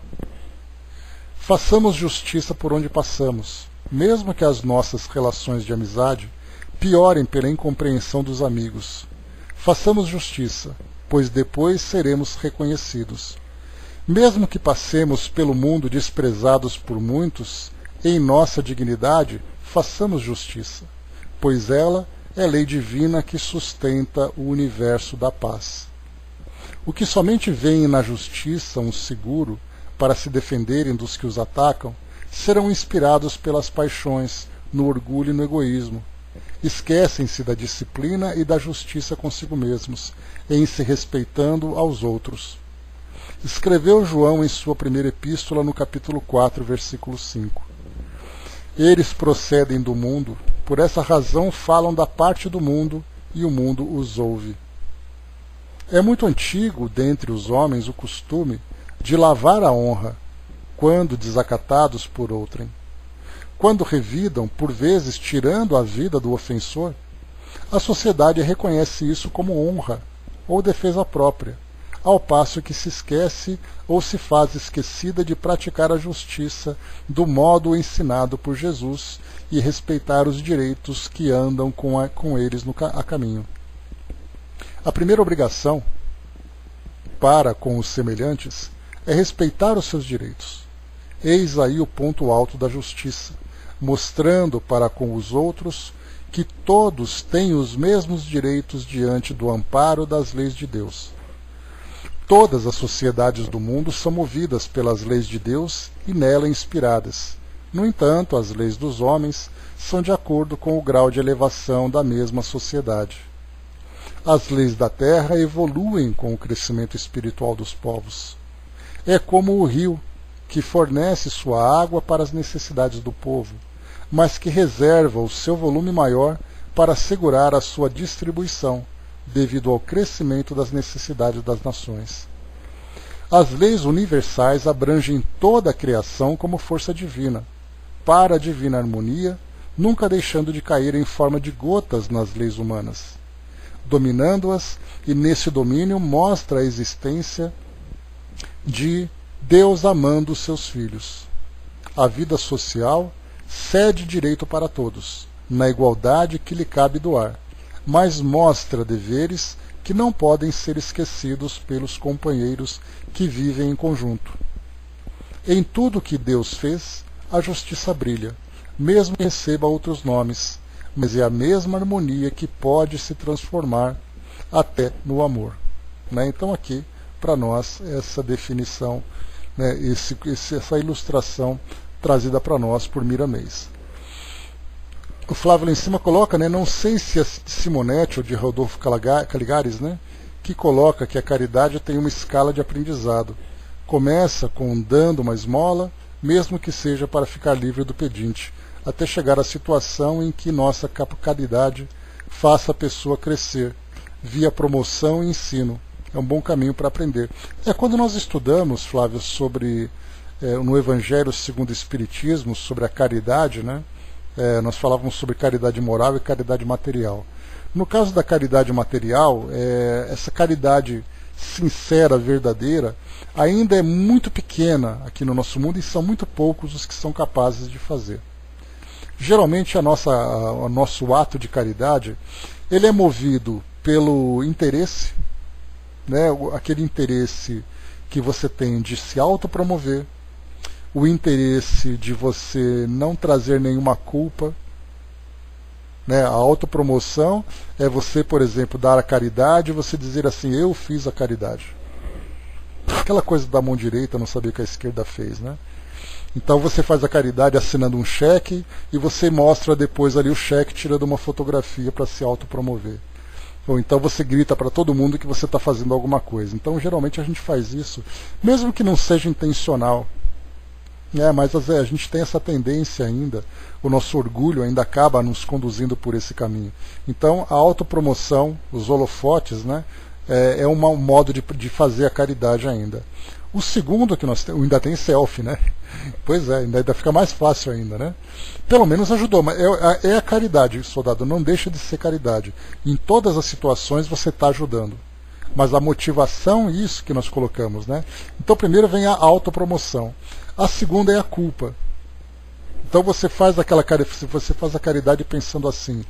façamos justiça por onde passamos, mesmo que as nossas relações de amizade piorem pela incompreensão dos amigos. Façamos justiça, pois depois seremos reconhecidos. Mesmo que passemos pelo mundo desprezados por muitos, em nossa dignidade, façamos justiça, pois ela é lei divina que sustenta o universo da paz. O que somente veem na justiça um seguro para se defenderem dos que os atacam, serão inspirados pelas paixões, no orgulho e no egoísmo. Esquecem-se da disciplina e da justiça consigo mesmos, em se respeitando aos outros. Escreveu João em sua primeira epístola no capítulo 4, versículo 5. Eles procedem do mundo, por essa razão falam da parte do mundo, e o mundo os ouve. É muito antigo dentre os homens o costume de lavar a honra, quando desacatados por outrem. Quando revidam, por vezes tirando a vida do ofensor, a sociedade reconhece isso como honra ou defesa própria, ao passo que se esquece ou se faz esquecida de praticar a justiça do modo ensinado por Jesus e respeitar os direitos que andam com eles a caminho. A primeira obrigação para com os semelhantes é respeitar os seus direitos. Eis aí o ponto alto da justiça, mostrando para com os outros que todos têm os mesmos direitos diante do amparo das leis de Deus. Todas as sociedades do mundo são movidas pelas leis de Deus e nela inspiradas. No entanto, as leis dos homens são de acordo com o grau de elevação da mesma sociedade. As leis da terra evoluem com o crescimento espiritual dos povos. É como o rio, que fornece sua água para as necessidades do povo, mas que reserva o seu volume maior para assegurar a sua distribuição, devido ao crescimento das necessidades das nações. As leis universais abrangem toda a criação como força divina, para a divina harmonia, nunca deixando de cair em forma de gotas nas leis humanas, dominando-as, e nesse domínio mostra a existência de Deus amando os seus filhos. A vida social cede direito para todos, na igualdade que lhe cabe doar, mas mostra deveres que não podem ser esquecidos pelos companheiros que vivem em conjunto. Em tudo que Deus fez, a justiça brilha, mesmo que receba outros nomes, mas é a mesma harmonia que pode se transformar até no amor. Então aqui, para nós, essa definição, essa ilustração trazida para nós por Miramês. O Flávio lá em cima coloca, não sei se é de Simonetti ou de Rodolfo Caligares, que coloca que a caridade tem uma escala de aprendizado. Começa com dando uma esmola, mesmo que seja para ficar livre do pedinte, até chegar à situação em que nossa caridade faça a pessoa crescer, via promoção e ensino. É um bom caminho para aprender. Quando nós estudamos, Flávio, sobre no Evangelho segundo o Espiritismo, sobre a caridade, nós falávamos sobre caridade moral e caridade material. No caso da caridade material, essa caridade sincera, verdadeira, ainda é muito pequena aqui no nosso mundo e são muito poucos os que são capazes de fazer. Geralmente o nosso ato de caridade ele é movido pelo interesse, aquele interesse que você tem de se autopromover, o interesse de você não trazer nenhuma culpa. A autopromoção é você, por exemplo, dar a caridade e você dizer assim, eu fiz a caridade. Aquela coisa da mão direita não saber o que a esquerda fez. Então você faz a caridade assinando um cheque e você mostra depois ali o cheque tirando uma fotografia para se autopromover. Ou então você grita para todo mundo que você está fazendo alguma coisa. Então geralmente a gente faz isso, mesmo que não seja intencional. Mas a gente tem essa tendência ainda, o nosso orgulho ainda acaba nos conduzindo por esse caminho. Então a autopromoção, os holofotes, é um modo de fazer a caridade ainda. O segundo que nós temos, ainda tem selfie, né? Pois é, ainda fica mais fácil ainda, né? Pelo menos ajudou, mas é a caridade, soldado, não deixa de ser caridade. Em todas as situações você está ajudando. Mas a motivação, isso que nós colocamos, né? Então primeiro vem a autopromoção. A segunda é a culpa. Então você faz a caridade pensando assim,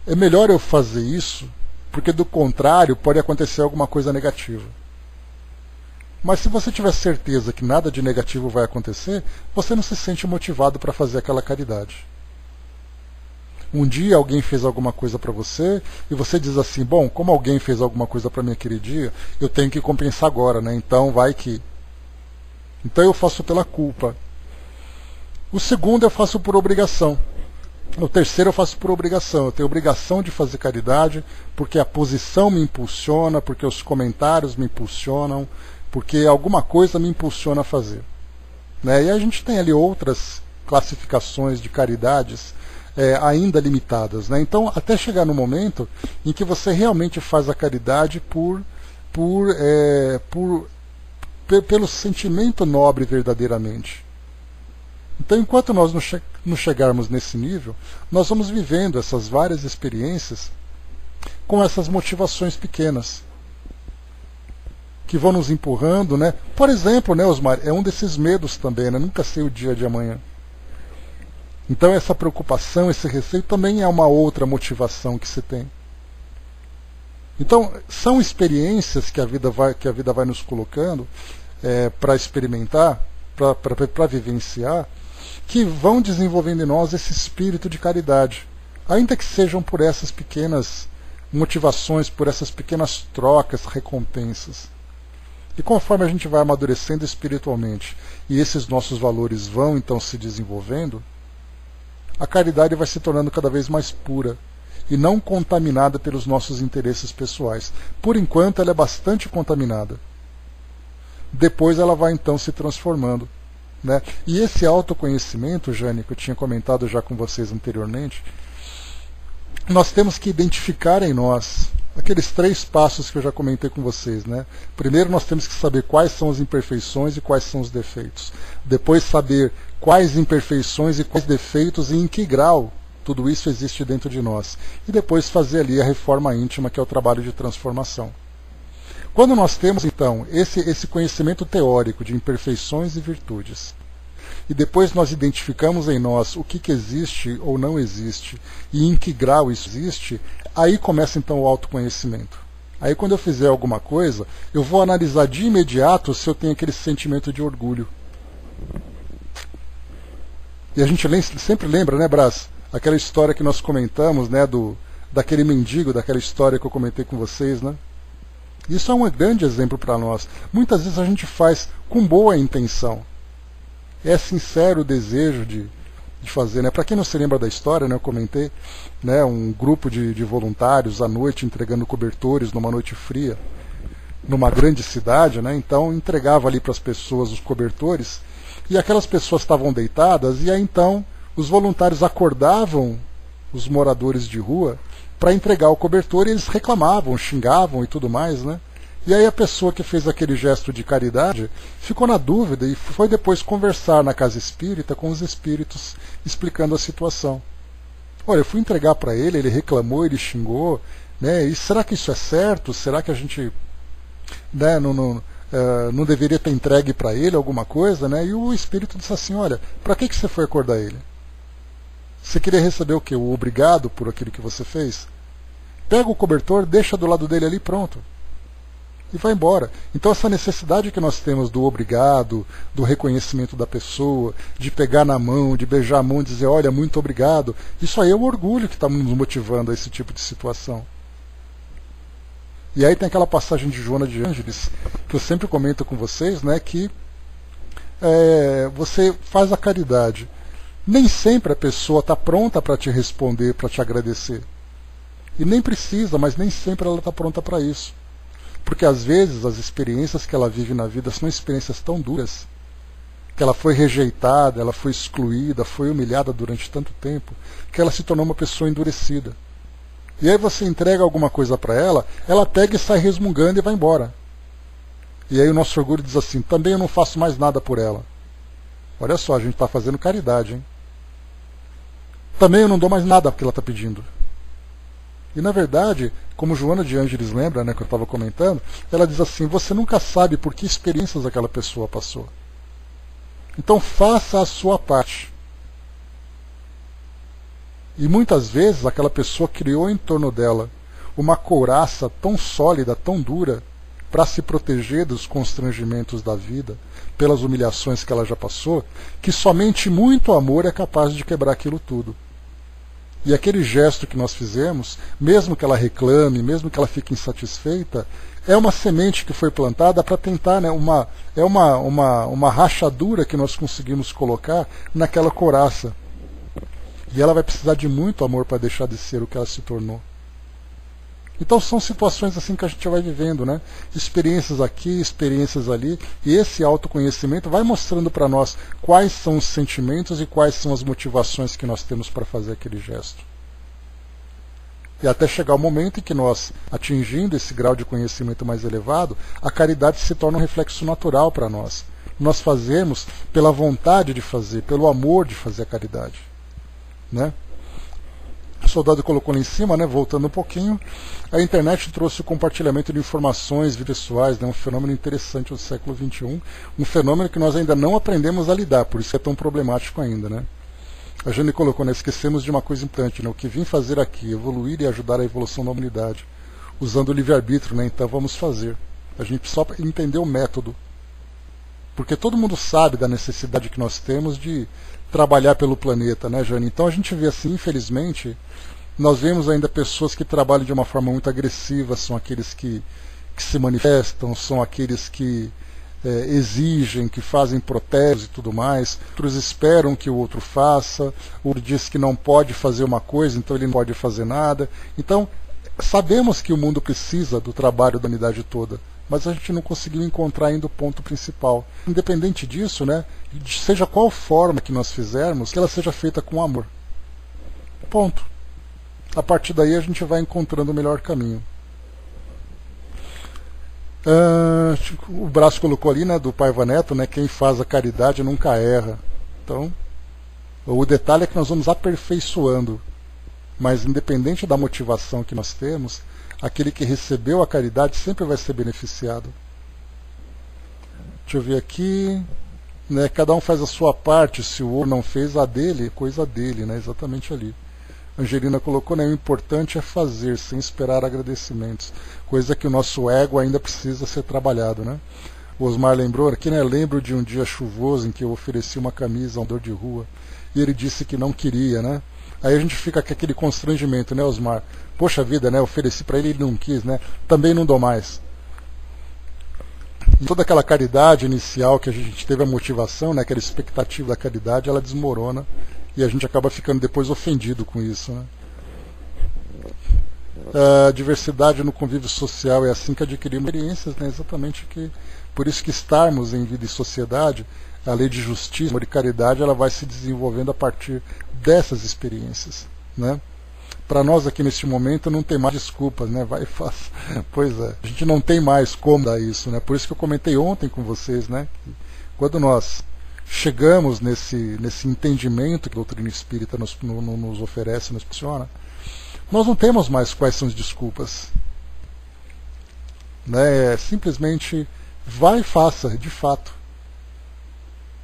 é melhor eu fazer isso, porque do contrário pode acontecer alguma coisa negativa. Mas se você tiver certeza que nada de negativo vai acontecer, você não se sente motivado para fazer aquela caridade. Um dia alguém fez alguma coisa para você e você diz assim, bom, como alguém fez alguma coisa para mim aquele dia, eu tenho que compensar agora, né? Então vai que... Então eu faço pela culpa. O segundo eu faço por obrigação. O terceiro eu faço por obrigação. Eu tenho obrigação de fazer caridade porque a posição me impulsiona, porque os comentários me impulsionam, porque alguma coisa me impulsiona a fazer. Né? E a gente tem ali outras classificações de caridades ainda limitadas. Né? Então, até chegar no momento em que você realmente faz a caridade pelo sentimento nobre verdadeiramente. Então, enquanto nós não chegarmos nesse nível, nós vamos vivendo essas várias experiências com essas motivações pequenas, que vão nos empurrando, né? Por exemplo, né, Osmar, é um desses medos também, né? Nunca sei o dia de amanhã. Então essa preocupação, esse receio também é uma outra motivação que se tem. Então são experiências que a vida vai nos colocando para experimentar, para vivenciar, que vão desenvolvendo em nós esse espírito de caridade, ainda que sejam por essas pequenas motivações, por essas pequenas trocas, recompensas. E conforme a gente vai amadurecendo espiritualmente e esses nossos valores vão então se desenvolvendo, a caridade vai se tornando cada vez mais pura e não contaminada pelos nossos interesses pessoais. Por enquanto ela é bastante contaminada. Depois ela vai então se transformando. Né? E esse autoconhecimento, Jane, que eu tinha comentado já com vocês anteriormente, nós temos que identificar em nós aqueles 3 passos que eu já comentei com vocês. Né? Primeiro nós temos que saber quais são as imperfeições e quais são os defeitos. Depois saber quais imperfeições e quais defeitos e em que grau tudo isso existe dentro de nós. E depois fazer ali a reforma íntima, que é o trabalho de transformação. Quando nós temos então esse conhecimento teórico de imperfeições e virtudes, e depois nós identificamos em nós o que existe ou não existe e em que grau isso existe, aí começa então o autoconhecimento. Aí quando eu fizer alguma coisa, eu vou analisar de imediato se eu tenho aquele sentimento de orgulho. E a gente sempre lembra, né, Brás? Aquela história que nós comentamos, né, daquele mendigo, daquela história que eu comentei com vocês, né? Isso é um grande exemplo para nós. Muitas vezes a gente faz com boa intenção. É sincero o desejo de fazer. Né? Para quem não se lembra da história, né, eu comentei, né, um grupo de voluntários à noite entregando cobertores numa noite fria, numa grande cidade. Né? Então entregava ali para as pessoas os cobertores e aquelas pessoas estavam deitadas e aí então os voluntários acordavam os moradores de rua para entregar o cobertor e eles reclamavam, xingavam e tudo mais, né? E aí a pessoa que fez aquele gesto de caridade ficou na dúvida e foi depois conversar na casa espírita com os espíritos explicando a situação. Olha, eu fui entregar para ele, ele reclamou, ele xingou, né? E será que isso é certo? Será que a gente, né, não deveria ter entregue para ele alguma coisa, né? E o espírito disse assim, olha, para que você foi acordar ele? Você queria receber o quê? O obrigado por aquilo que você fez? Pega o cobertor, deixa do lado dele ali, pronto. E vai embora. Então essa necessidade que nós temos do obrigado, do reconhecimento da pessoa, de pegar na mão, de beijar a mão e dizer, olha, muito obrigado, isso aí é o orgulho que está nos motivando a esse tipo de situação. E aí tem aquela passagem de Joana de Ângeles, que eu sempre comento com vocês, né, que você faz a caridade. Nem sempre a pessoa está pronta para te responder, para te agradecer. E nem precisa, mas nem sempre ela está pronta para isso. Porque às vezes as experiências que ela vive na vida são experiências tão duras, que ela foi rejeitada, ela foi excluída, foi humilhada durante tanto tempo, que ela se tornou uma pessoa endurecida. E aí você entrega alguma coisa para ela, ela pega e sai resmungando e vai embora. E aí o nosso orgulho diz assim, também eu não faço mais nada por ela. Olha só, a gente está fazendo caridade, hein? Também eu não dou mais nada porque ela está pedindo. E na verdade, como Joana de Ângeles lembra, né, que eu estava comentando, ela diz assim, você nunca sabe por que experiências aquela pessoa passou. Então faça a sua parte. E muitas vezes aquela pessoa criou em torno dela uma couraça tão sólida, tão dura, para se proteger dos constrangimentos da vida, pelas humilhações que ela já passou, que somente muito amor é capaz de quebrar aquilo tudo. E aquele gesto que nós fizemos, mesmo que ela reclame, mesmo que ela fique insatisfeita, é uma semente que foi plantada para tentar, né, uma rachadura que nós conseguimos colocar naquela couraça. E ela vai precisar de muito amor para deixar de ser o que ela se tornou. Então são situações assim que a gente vai vivendo, né? Experiências aqui, experiências ali, e esse autoconhecimento vai mostrando para nós quais são os sentimentos e quais são as motivações que nós temos para fazer aquele gesto. E até chegar o momento em que nós, atingindo esse grau de conhecimento mais elevado, a caridade se torna um reflexo natural para nós. Nós fazemos pela vontade de fazer, pelo amor de fazer a caridade, né? O soldado colocou lá em cima, né, voltando um pouquinho, a internet trouxe o compartilhamento de informações pessoais, né, um fenômeno interessante do século XXI, um fenômeno que nós ainda não aprendemos a lidar, por isso é tão problemático ainda, né? A Jane colocou, né, esquecemos de uma coisa importante, né, o que vim fazer aqui, evoluir e ajudar a evolução da humanidade, usando o livre-arbítrio, né, então vamos fazer. A gente só entender o método, porque todo mundo sabe da necessidade que nós temos de trabalhar pelo planeta, né, Jane? Então a gente vê assim, infelizmente, nós vemos ainda pessoas que trabalham de uma forma muito agressiva, são aqueles que se manifestam, são aqueles que exigem, que fazem protestos e tudo mais, outros esperam que o outro faça, o outro diz que não pode fazer uma coisa, então ele não pode fazer nada. Então, sabemos que o mundo precisa do trabalho da humanidade toda, mas a gente não conseguiu encontrar ainda o ponto principal. Independente disso, né, seja qual forma que nós fizermos, que ela seja feita com amor. Ponto. A partir daí a gente vai encontrando o melhor caminho. O Braço colocou ali, né, do Paiva Neto, né, quem faz a caridade nunca erra. Então, o detalhe é que nós vamos aperfeiçoando, mas independente da motivação que nós temos, aquele que recebeu a caridade sempre vai ser beneficiado. Deixa eu ver aqui, né, cada um faz a sua parte, se o outro não fez a dele, coisa dele, né, exatamente ali. Angelina colocou, né, o importante é fazer, sem esperar agradecimentos, coisa que o nosso ego ainda precisa ser trabalhado, né? O Osmar lembrou aqui, né, lembro de um dia chuvoso em que eu ofereci uma camisa a um dor de rua, e ele disse que não queria, né? Aí a gente fica com aquele constrangimento, né, Osmar? Poxa vida, né, ofereci para ele e ele não quis, né? Também não dou mais. E toda aquela caridade inicial que a gente teve a motivação, né, aquela expectativa da caridade, ela desmorona. E a gente acaba ficando depois ofendido com isso, né? A diversidade no convívio social é assim que adquirimos experiências, né? Exatamente por isso que estarmos em vida e sociedade, a lei de justiça, de caridade, ela vai se desenvolvendo a partir dessas experiências, né? Para nós aqui neste momento não tem mais desculpas, né? Vai e faz. Pois é, a gente não tem mais como dar isso, né? Por isso que eu comentei ontem com vocês, né? Quando nós chegamos nesse entendimento que a doutrina espírita nos oferece, nos proporciona, nós não temos mais quais são as desculpas, né? Simplesmente vai e faça, de fato.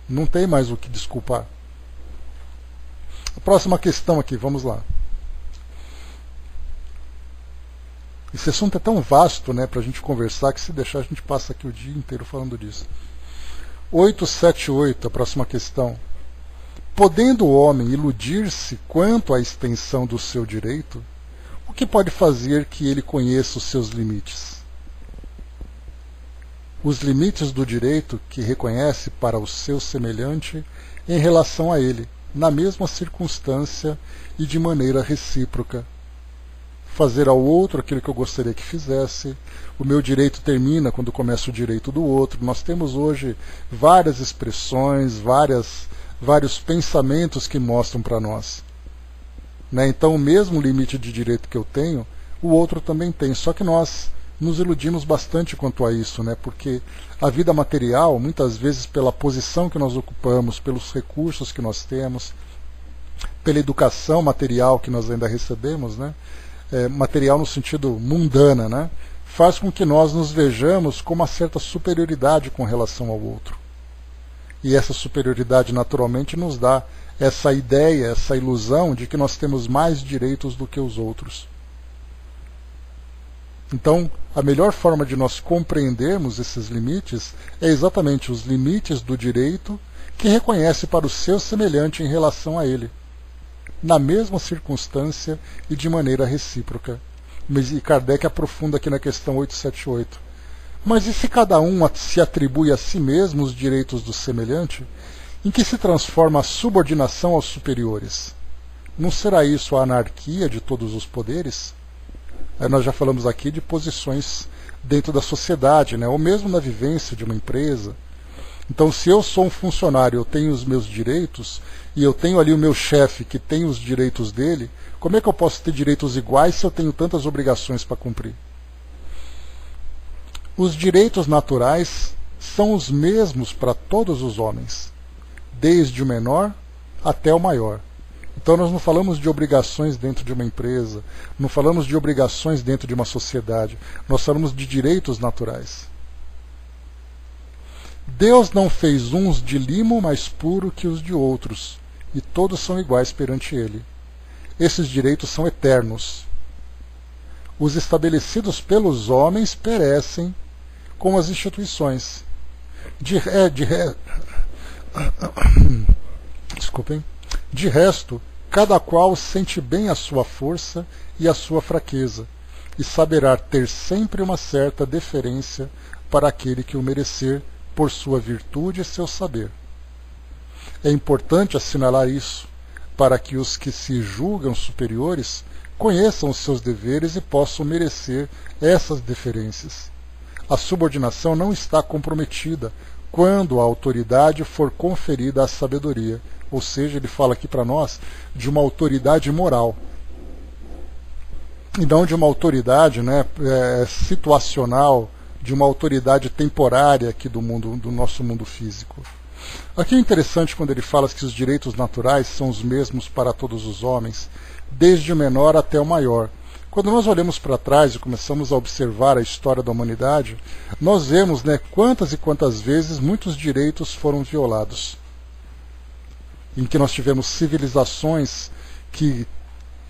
Não tem mais o que desculpar. A próxima questão aqui, vamos lá. Esse assunto é tão vasto, né, para a gente conversar, que se deixar a gente passa aqui o dia inteiro falando disso. 878, a próxima questão. Podendo o homem iludir-se quanto à extensão do seu direito, o que pode fazer que ele conheça os seus limites? Os limites do direito que reconhece para o seu semelhante em relação a ele, na mesma circunstância e de maneira recíproca. Fazer ao outro aquilo que eu gostaria que fizesse. O meu direito termina quando começa o direito do outro. Nós temos hoje várias expressões, vários pensamentos que mostram para nós, né? Então o mesmo limite de direito que eu tenho, o outro também tem. Só que nós nos iludimos bastante quanto a isso, né? Porque a vida material, muitas vezes pela posição que nós ocupamos, pelos recursos que nós temos, pela educação material que nós ainda recebemos, né? Material no sentido mundana, né? Faz com que nós nos vejamos com uma certa superioridade com relação ao outro. E essa superioridade naturalmente nos dá essa ideia, essa ilusão de que nós temos mais direitos do que os outros. Então, a melhor forma de nós compreendermos esses limites é exatamente os limites do direito que reconhece para o seu semelhante em relação a ele, na mesma circunstância e de maneira recíproca. E Kardec aprofunda aqui na questão 878. Mas e se cada um se atribui a si mesmo os direitos do semelhante, em que se transforma a subordinação aos superiores? Não será isso a anarquia de todos os poderes? Aí nós já falamos aqui de posições dentro da sociedade, né? Ou mesmo na vivência de uma empresa. Então, se eu sou um funcionário, eu tenho os meus direitos, e eu tenho ali o meu chefe que tem os direitos dele, como é que eu posso ter direitos iguais se eu tenho tantas obrigações para cumprir? Os direitos naturais são os mesmos para todos os homens, desde o menor até o maior. Então nós não falamos de obrigações dentro de uma empresa, não falamos de obrigações dentro de uma sociedade, nós falamos de direitos naturais. Deus não fez uns de limo mais puro que os de outros, e todos são iguais perante ele. Esses direitos são eternos. Os estabelecidos pelos homens perecem com as instituições. Desculpem. De resto, cada qual sente bem a sua força e a sua fraqueza, e saberá ter sempre uma certa deferência para aquele que o merecer por sua virtude e seu saber. É importante assinalar isso, para que os que se julgam superiores conheçam os seus deveres e possam merecer essas deferências. A subordinação não está comprometida quando a autoridade for conferida à sabedoria, ou seja, ele fala aqui para nós de uma autoridade moral, e não de uma autoridade, né, situacional, de uma autoridade temporária aqui do nosso mundo físico. Aqui é interessante quando ele fala que os direitos naturais são os mesmos para todos os homens, desde o menor até o maior. Quando nós olhamos para trás e começamos a observar a história da humanidade, nós vemos, né, quantas e quantas vezes muitos direitos foram violados. Em que nós tivemos civilizações que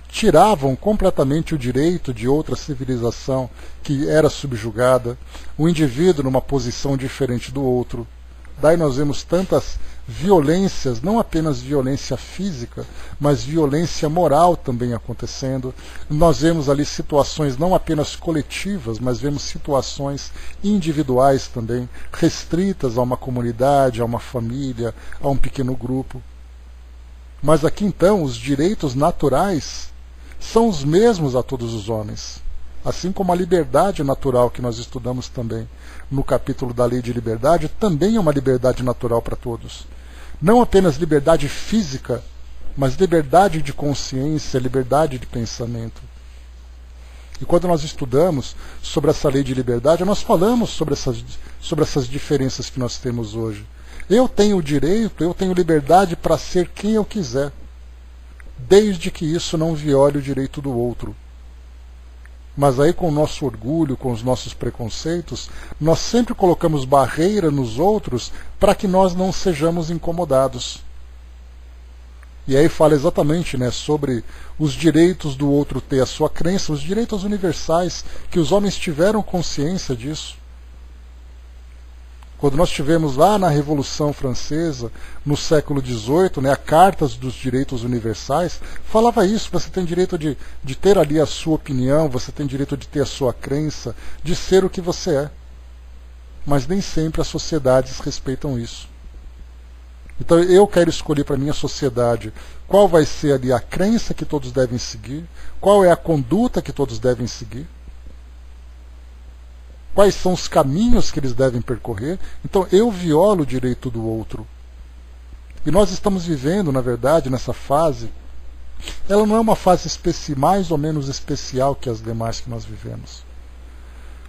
tiravam completamente o direito de outra civilização que era subjugada, o indivíduo numa posição diferente do outro. Daí nós vemos tantas violências, não apenas violência física, mas violência moral também acontecendo. Nós vemos ali situações não apenas coletivas, mas vemos situações individuais também, restritas a uma comunidade, a uma família, a um pequeno grupo. Mas aqui então os direitos naturais são os mesmos a todos os homens, assim como a liberdade natural que nós estudamos também no capítulo da Lei de Liberdade, também é uma liberdade natural para todos. Não apenas liberdade física, mas liberdade de consciência, liberdade de pensamento. E quando nós estudamos sobre essa lei de liberdade, nós falamos sobre essas diferenças que nós temos hoje. Eu tenho o direito, eu tenho liberdade para ser quem eu quiser, desde que isso não viole o direito do outro. Mas aí com o nosso orgulho, com os nossos preconceitos, nós sempre colocamos barreira nos outros para que nós não sejamos incomodados. E aí fala exatamente, né, sobre os direitos do outro ter a sua crença, os direitos universais, que os homens tiveram consciência disso. Quando nós tivemos lá na Revolução Francesa, no século XVIII, né, a Carta dos Direitos Universais, falava isso, você tem direito de ter ali a sua opinião, você tem direito de ter a sua crença, de ser o que você é. Mas nem sempre as sociedades respeitam isso. Então eu quero escolher para a minha sociedade qual vai ser ali a crença que todos devem seguir, qual é a conduta que todos devem seguir, quais são os caminhos que eles devem percorrer. Então eu violo o direito do outro. E nós estamos vivendo, na verdade, nessa fase, ela não é uma fase mais ou menos especial que as demais que nós vivemos.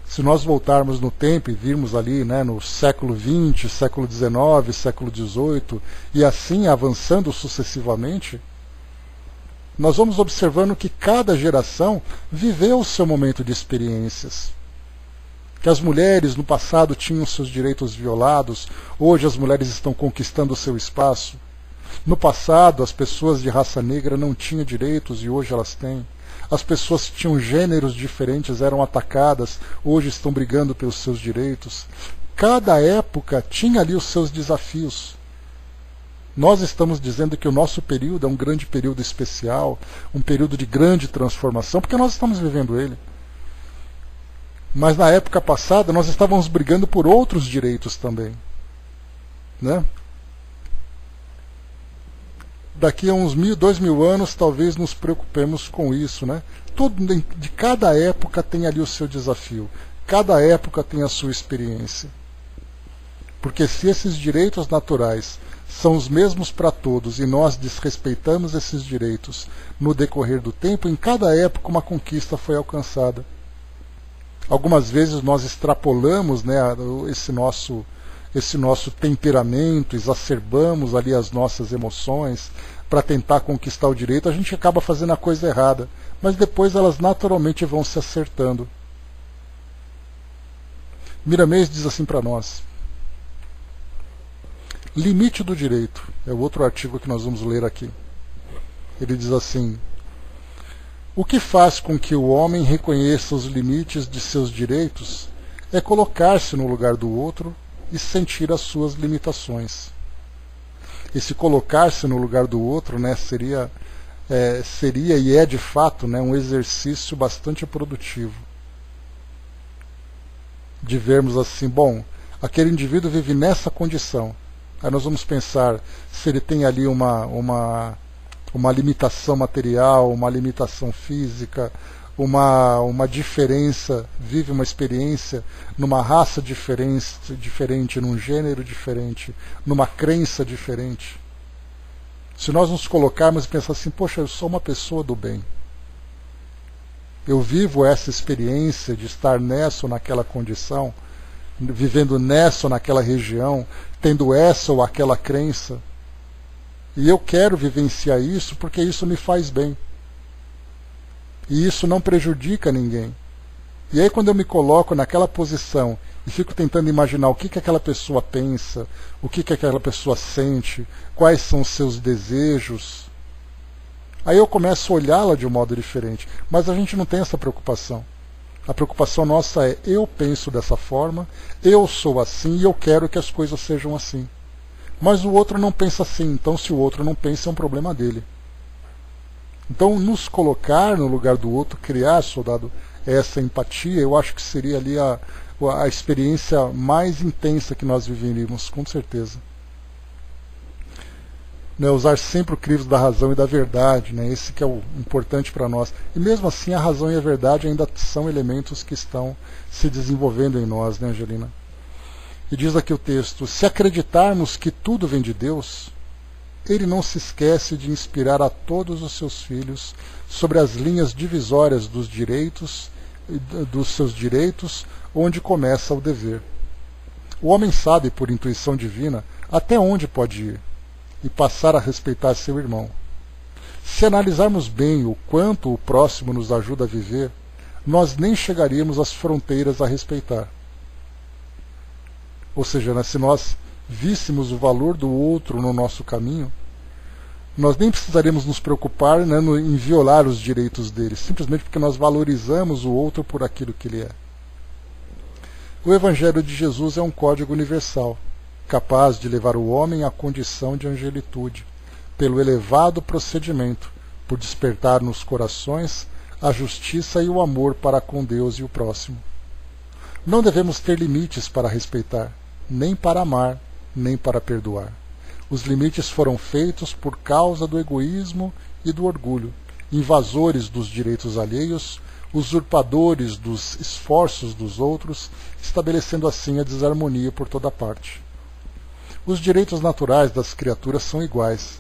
Se nós voltarmos no tempo e virmos ali, né, no século XX, século XIX, século XVIII, e assim avançando sucessivamente, nós vamos observando que cada geração viveu o seu momento de experiências. Que as mulheres no passado tinham seus direitos violados, hoje as mulheres estão conquistando o seu espaço. No passado, as pessoas de raça negra não tinham direitos e hoje elas têm. As pessoas que tinham gêneros diferentes eram atacadas, hoje estão brigando pelos seus direitos. Cada época tinha ali os seus desafios. Nós estamos dizendo que o nosso período é um grande período especial, um período de grande transformação, porque nós estamos vivendo ele. Mas na época passada nós estávamos brigando por outros direitos também, né? Daqui a uns 2.000 anos talvez nos preocupemos com isso, né? De cada época tem ali o seu desafio, cada época tem a sua experiência. Porque se esses direitos naturais são os mesmos para todos e nós desrespeitamos esses direitos no decorrer do tempo, em cada época uma conquista foi alcançada. Algumas vezes nós extrapolamos, né, esse nosso temperamento, exacerbamos ali as nossas emoções para tentar conquistar o direito, a gente acaba fazendo a coisa errada, mas depois elas naturalmente vão se acertando. Miramês diz assim para nós: limite do direito, é o outro artigo que nós vamos ler aqui. Ele diz assim: o que faz com que o homem reconheça os limites de seus direitos é colocar-se no lugar do outro e sentir as suas limitações. Esse colocar-se no lugar do outro, né, seria e é de fato, né, um exercício bastante produtivo. De vermos assim, bom, aquele indivíduo vive nessa condição. Aí nós vamos pensar se ele tem ali uma limitação material, uma limitação física, uma diferença, vive uma experiência numa raça diferente, num gênero diferente, numa crença diferente. Se nós nos colocarmos e pensar assim, poxa, eu sou uma pessoa do bem. Eu vivo essa experiência de estar nessa ou naquela condição, vivendo nessa ou naquela região, tendo essa ou aquela crença. E eu quero vivenciar isso porque isso me faz bem. E isso não prejudica ninguém. E aí quando eu me coloco naquela posição e fico tentando imaginar o que aquela pessoa pensa, o que aquela pessoa sente, quais são os seus desejos, aí eu começo a olhá-la de um modo diferente. Mas a gente não tem essa preocupação. A preocupação nossa é: eu penso dessa forma, eu sou assim e eu quero que as coisas sejam assim. Mas o outro não pensa assim, então se o outro não pensa é um problema dele. Então nos colocar no lugar do outro, criar, soldado, essa empatia, eu acho que seria ali a experiência mais intensa que nós viveríamos, com certeza. Né, usar sempre o crivo da razão e da verdade, né, esse que é o importante para nós. E mesmo assim a razão e a verdade ainda são elementos que estão se desenvolvendo em nós, né, Angelina? E diz aqui o texto: se acreditarmos que tudo vem de Deus, ele não se esquece de inspirar a todos os seus filhos sobre as linhas divisórias dos seus direitos, onde começa o dever. O homem sabe, por intuição divina, até onde pode ir e passar a respeitar seu irmão. Se analisarmos bem o quanto o próximo nos ajuda a viver, nós nem chegaríamos às fronteiras a respeitar. Ou seja, né, se nós víssemos o valor do outro no nosso caminho, nós nem precisaríamos nos preocupar, né, em violar os direitos dele, simplesmente porque nós valorizamos o outro por aquilo que ele é. O Evangelho de Jesus é um código universal, capaz de levar o homem à condição de angelitude, pelo elevado procedimento, por despertar nos corações a justiça e o amor para com Deus e o próximo. Não devemos ter limites para respeitar, nem para amar, nem para perdoar. Os limites foram feitos por causa do egoísmo e do orgulho, invasores dos direitos alheios, usurpadores dos esforços dos outros, estabelecendo assim a desarmonia por toda parte. Os direitos naturais das criaturas são iguais.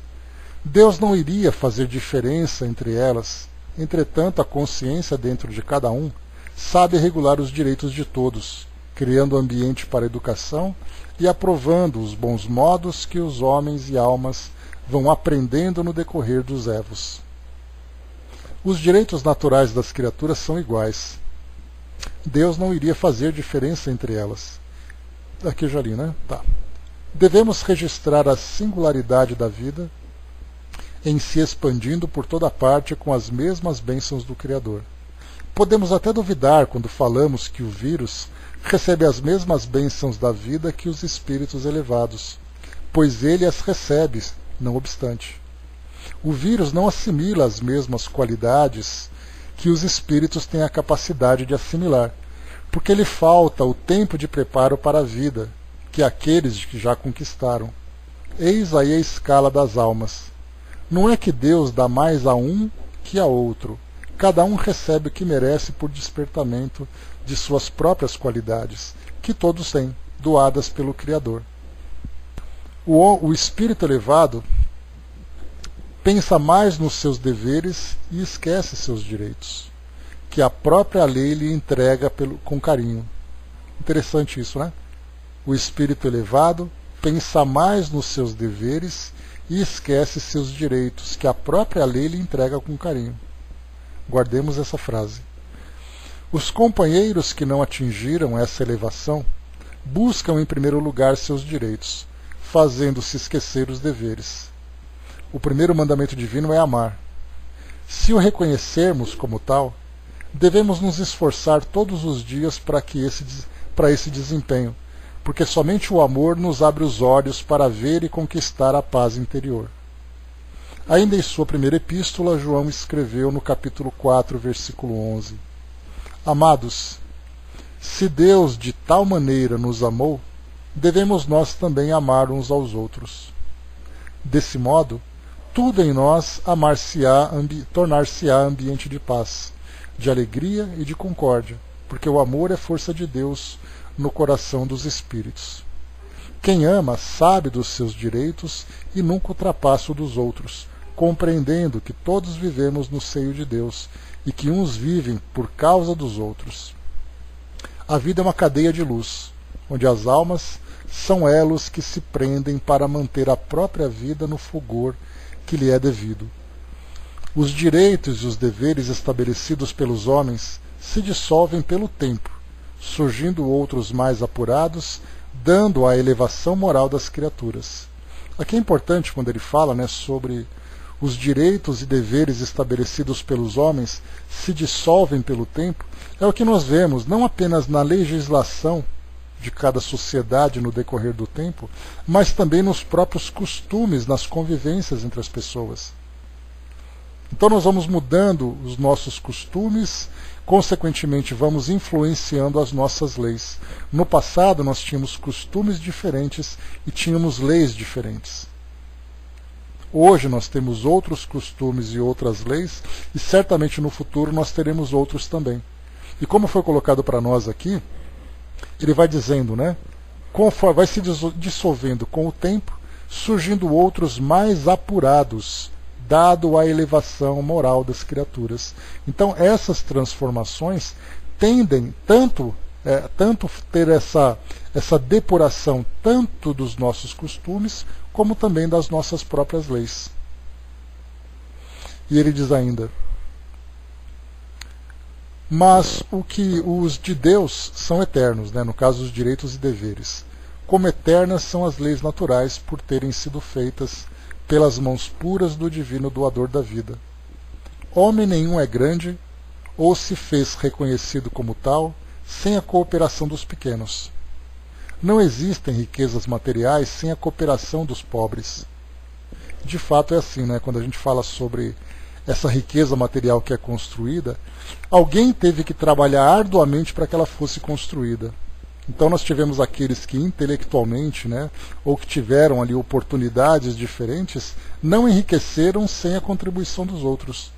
Deus não iria fazer diferença entre elas. Entretanto, a consciência dentro de cada um sabe regular os direitos de todos, criando ambiente para a educação e aprovando os bons modos que os homens e almas vão aprendendo no decorrer dos evos. Os direitos naturais das criaturas são iguais. Deus não iria fazer diferença entre elas. Aqui eu já li, né? Tá. Devemos registrar a singularidade da vida em se expandindo por toda parte com as mesmas bênçãos do Criador. Podemos até duvidar quando falamos que o vírus recebe as mesmas bênçãos da vida que os espíritos elevados, pois ele as recebe, não obstante. O vírus não assimila as mesmas qualidades que os espíritos têm a capacidade de assimilar, porque lhe falta o tempo de preparo para a vida, que aqueles que já conquistaram. Eis aí a escala das almas. Não é que Deus dá mais a um que a outro. Cada um recebe o que merece por despertamento de suas próprias qualidades, que todos têm, doadas pelo Criador. O espírito elevado pensa mais nos seus deveres e esquece seus direitos, que a própria lei lhe entrega com carinho. Interessante isso, né? O espírito elevado pensa mais nos seus deveres e esquece seus direitos, que a própria lei lhe entrega com carinho. Guardemos essa frase. Os companheiros que não atingiram essa elevação buscam em primeiro lugar seus direitos, fazendo-se esquecer os deveres. O primeiro mandamento divino é amar. Se o reconhecermos como tal, devemos nos esforçar todos os dias para esse desempenho, porque somente o amor nos abre os olhos para ver e conquistar a paz interior. Ainda em sua primeira epístola, João escreveu no capítulo 4, versículo 11: Amados, se Deus de tal maneira nos amou, devemos nós também amar uns aos outros. Desse modo, tudo em nós tornar-se-á ambiente de paz, de alegria e de concórdia, porque o amor é força de Deus no coração dos espíritos. Quem ama sabe dos seus direitos e nunca ultrapassa o dos outros, compreendendo que todos vivemos no seio de Deus e que uns vivem por causa dos outros. A vida é uma cadeia de luz, onde as almas são elos que se prendem para manter a própria vida no fulgor que lhe é devido. Os direitos e os deveres estabelecidos pelos homens se dissolvem pelo tempo, surgindo outros mais apurados, dando a elevação moral das criaturas. Aqui é importante quando ele fala, sobre os direitos e deveres estabelecidos pelos homens se dissolvem pelo tempo, é o que nós vemos não apenas na legislação de cada sociedade no decorrer do tempo, mas também nos próprios costumes, nas convivências entre as pessoas. Então nós vamos mudando os nossos costumes, consequentemente vamos influenciando as nossas leis. No passado nós tínhamos costumes diferentes e tínhamos leis diferentes. Hoje nós temos outros costumes e outras leis, e certamente no futuro nós teremos outros também. E como foi colocado para nós aqui, ele vai dizendo, conforme vai se dissolvendo com o tempo, surgindo outros mais apurados, dado a elevação moral das criaturas. Então essas transformações tendem tanto ter essa depuração tanto dos nossos costumes, como também das nossas próprias leis. E ele diz ainda: mas os de Deus são eternos, no caso os direitos e deveres, como eternas são as leis naturais por terem sido feitas pelas mãos puras do divino doador da vida. Homem nenhum é grande, ou se fez reconhecido como tal, sem a cooperação dos pequenos. Não existem riquezas materiais sem a cooperação dos pobres. De fato é assim, quando a gente fala sobre essa riqueza material que é construída, alguém teve que trabalhar arduamente para que ela fosse construída. Então nós tivemos aqueles que intelectualmente, ou que tiveram ali oportunidades diferentes, não enriqueceram sem a contribuição dos outros.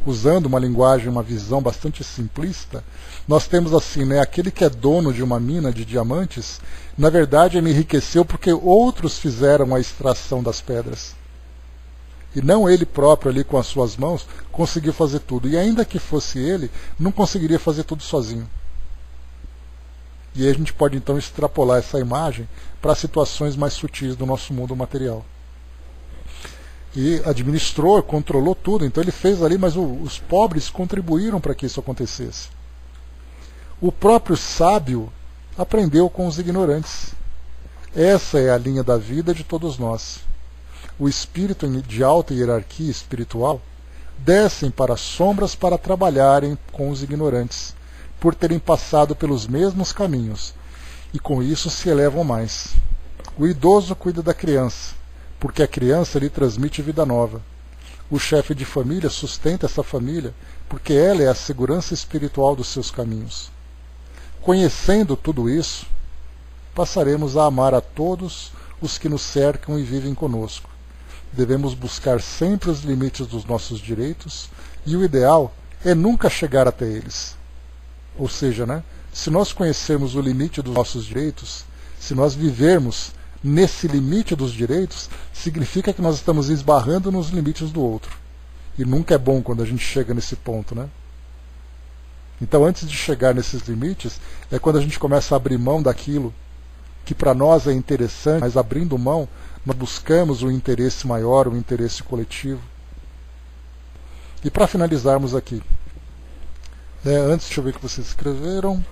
Usando uma linguagem, uma visão bastante simplista, nós temos assim, aquele que é dono de uma mina de diamantes, na verdade ele enriqueceu porque outros fizeram a extração das pedras. E não ele próprio ali com as suas mãos conseguiu fazer tudo. E ainda que fosse ele, não conseguiria fazer tudo sozinho. E aí a gente pode então extrapolar essa imagem para situações mais sutis do nosso mundo material. E administrou, controlou tudo, então ele fez ali, mas os pobres contribuíram para que isso acontecesse. O próprio sábio aprendeu com os ignorantes. Essa é a linha da vida de todos nós. O espírito de alta hierarquia espiritual descem para as sombras para trabalharem com os ignorantes, por terem passado pelos mesmos caminhos, e com isso se elevam mais. O idoso cuida da criança, porque a criança lhe transmite vida nova. O chefe de família sustenta essa família, porque ela é a segurança espiritual dos seus caminhos. Conhecendo tudo isso, passaremos a amar a todos os que nos cercam e vivem conosco. Devemos buscar sempre os limites dos nossos direitos, e o ideal é nunca chegar até eles. Ou seja, se nós conhecermos o limite dos nossos direitos, se nós vivermos nesse limite dos direitos, significa que nós estamos esbarrando nos limites do outro. E nunca é bom quando a gente chega nesse ponto, Então, antes de chegar nesses limites, é quando a gente começa a abrir mão daquilo que para nós é interessante, mas abrindo mão, nós buscamos um interesse maior, um interesse coletivo. E para finalizarmos aqui, antes, deixa eu ver o que vocês escreveram.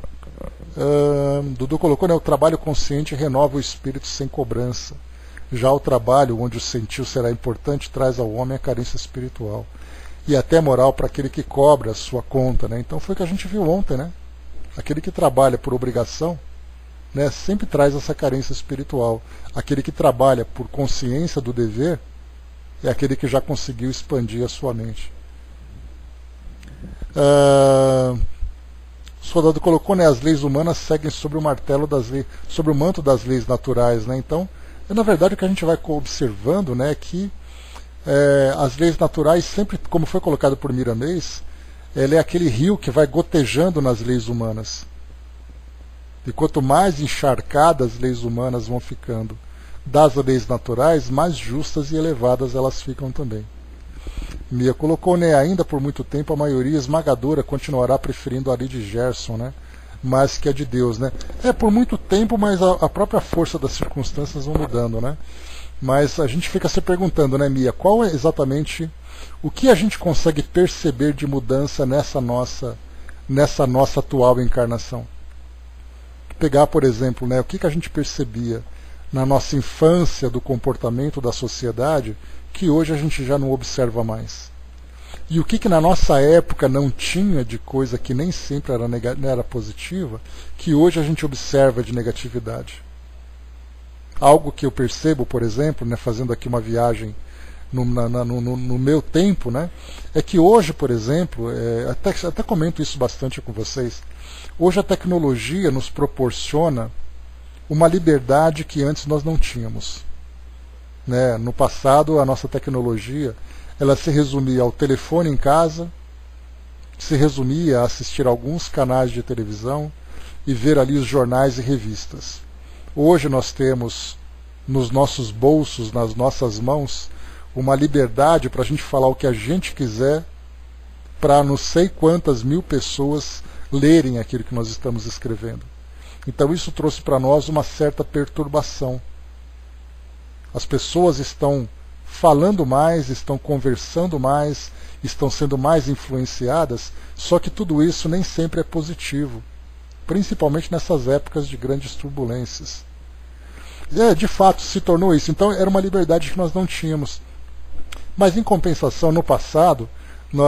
Dudu colocou, o trabalho consciente renova o espírito sem cobrança. Já o trabalho, onde o sentir será importante, traz ao homem a carência espiritual. E até moral para aquele que cobra a sua conta. Então foi o que a gente viu ontem. Aquele que trabalha por obrigação, sempre traz essa carência espiritual. Aquele que trabalha por consciência do dever é aquele que já conseguiu expandir a sua mente. O soldado colocou, as leis humanas seguem sobre o martelo das leis, sobre o manto das leis naturais, Então, na verdade, o que a gente vai observando, é que as leis naturais, sempre, como foi colocado por Miramês, ele é aquele rio que vai gotejando nas leis humanas. E quanto mais encharcadas as leis humanas vão ficando das leis naturais, mais justas e elevadas elas ficam também. Mia colocou, ainda por muito tempo a maioria esmagadora continuará preferindo a lei de Gerson, mais que a de Deus, por muito tempo, mas a própria força das circunstâncias vão mudando, Mas a gente fica se perguntando, Mia, qual é exatamente o que a gente consegue perceber de mudança nessa nossa atual encarnação? Pegar, por exemplo, o que a gente percebia na nossa infância do comportamento da sociedade que hoje a gente já não observa mais. E o que na nossa época não tinha de coisa que nem sempre era positiva, que hoje a gente observa de negatividade. Algo que eu percebo, por exemplo, fazendo aqui uma viagem no meu tempo, é que hoje, por exemplo, até comento isso bastante com vocês, hoje a tecnologia nos proporciona uma liberdade que antes nós não tínhamos. No passado, a nossa tecnologia ela se resumia ao telefone em casa, se resumia a assistir alguns canais de televisão e ver ali os jornais e revistas. Hoje nós temos nos nossos bolsos, nas nossas mãos, uma liberdade para a gente falar o que a gente quiser, para não sei quantas mil pessoas lerem aquilo que nós estamos escrevendo. Então isso trouxe para nós uma certa perturbação. As pessoas estão falando mais, estão conversando mais, estão sendo mais influenciadas, só que tudo isso nem sempre é positivo, principalmente nessas épocas de grandes turbulências. De fato, se tornou isso. Então era uma liberdade que nós não tínhamos. Mas em compensação, no passado,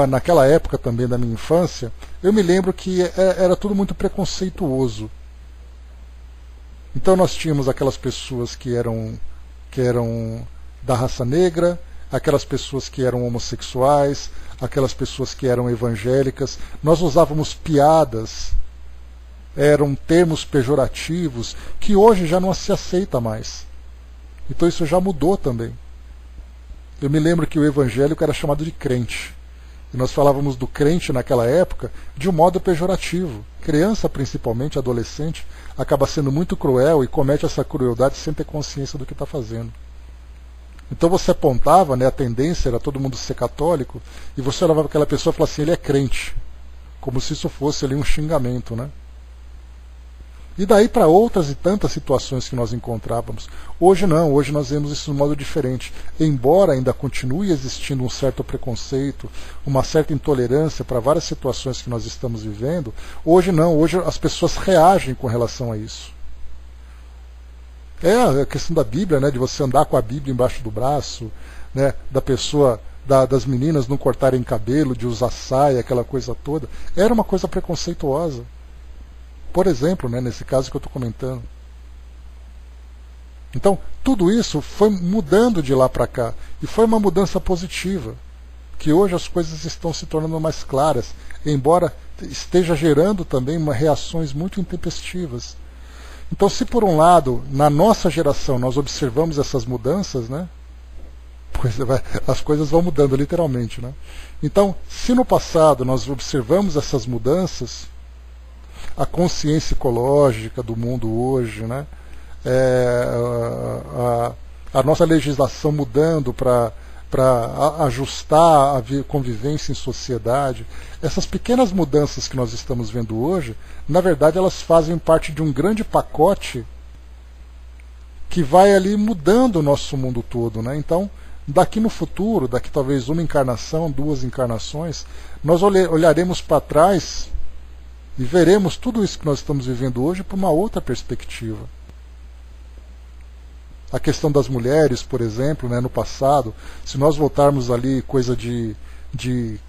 naquela época também da minha infância, eu me lembro que era tudo muito preconceituoso. Então nós tínhamos aquelas pessoas que eram da raça negra, aquelas pessoas que eram homossexuais, aquelas pessoas que eram evangélicas. Nós usávamos piadas, eram termos pejorativos que hoje já não se aceita mais. Então isso já mudou também. Eu me lembro que o evangélico era chamado de crente. E nós falávamos do crente naquela época de um modo pejorativo. Criança, principalmente, adolescente, acaba sendo muito cruel e comete essa crueldade sem ter consciência do que está fazendo. Então você apontava, né, a tendência era todo mundo ser católico, e você olhava para aquela pessoa e falava assim, ele é crente, como se isso fosse ali um xingamento, né? E daí para outras e tantas situações que nós encontrávamos. Hoje não, hoje nós vemos isso de um modo diferente. Embora ainda continue existindo um certo preconceito, uma certa intolerância para várias situações que nós estamos vivendo, hoje não, hoje as pessoas reagem com relação a isso. É a questão da Bíblia, né, de você andar com a Bíblia embaixo do braço, né, da pessoa, das meninas não cortarem cabelo, de usar saia, aquela coisa toda. Era uma coisa preconceituosa. Por exemplo, né, nesse caso que eu estou comentando. Então, tudo isso foi mudando de lá para cá. E foi uma mudança positiva. Que hoje as coisas estão se tornando mais claras. Embora esteja gerando também reações muito intempestivas. Então, se por um lado, na nossa geração, nós observamos essas mudanças, né, as coisas vão mudando literalmente. Né? Então, se no passado nós observamos essas mudanças, a consciência ecológica do mundo hoje, né? A nossa legislação mudando para ajustar a convivência em sociedade, essas pequenas mudanças que nós estamos vendo hoje, na verdade elas fazem parte de um grande pacote que vai ali mudando o nosso mundo todo. Né? Então, daqui no futuro, daqui talvez uma encarnação, 2 encarnações, nós olharemos para trás e veremos tudo isso que nós estamos vivendo hoje por uma outra perspectiva. A questão das mulheres, por exemplo, né, no passado, se nós voltarmos ali coisa de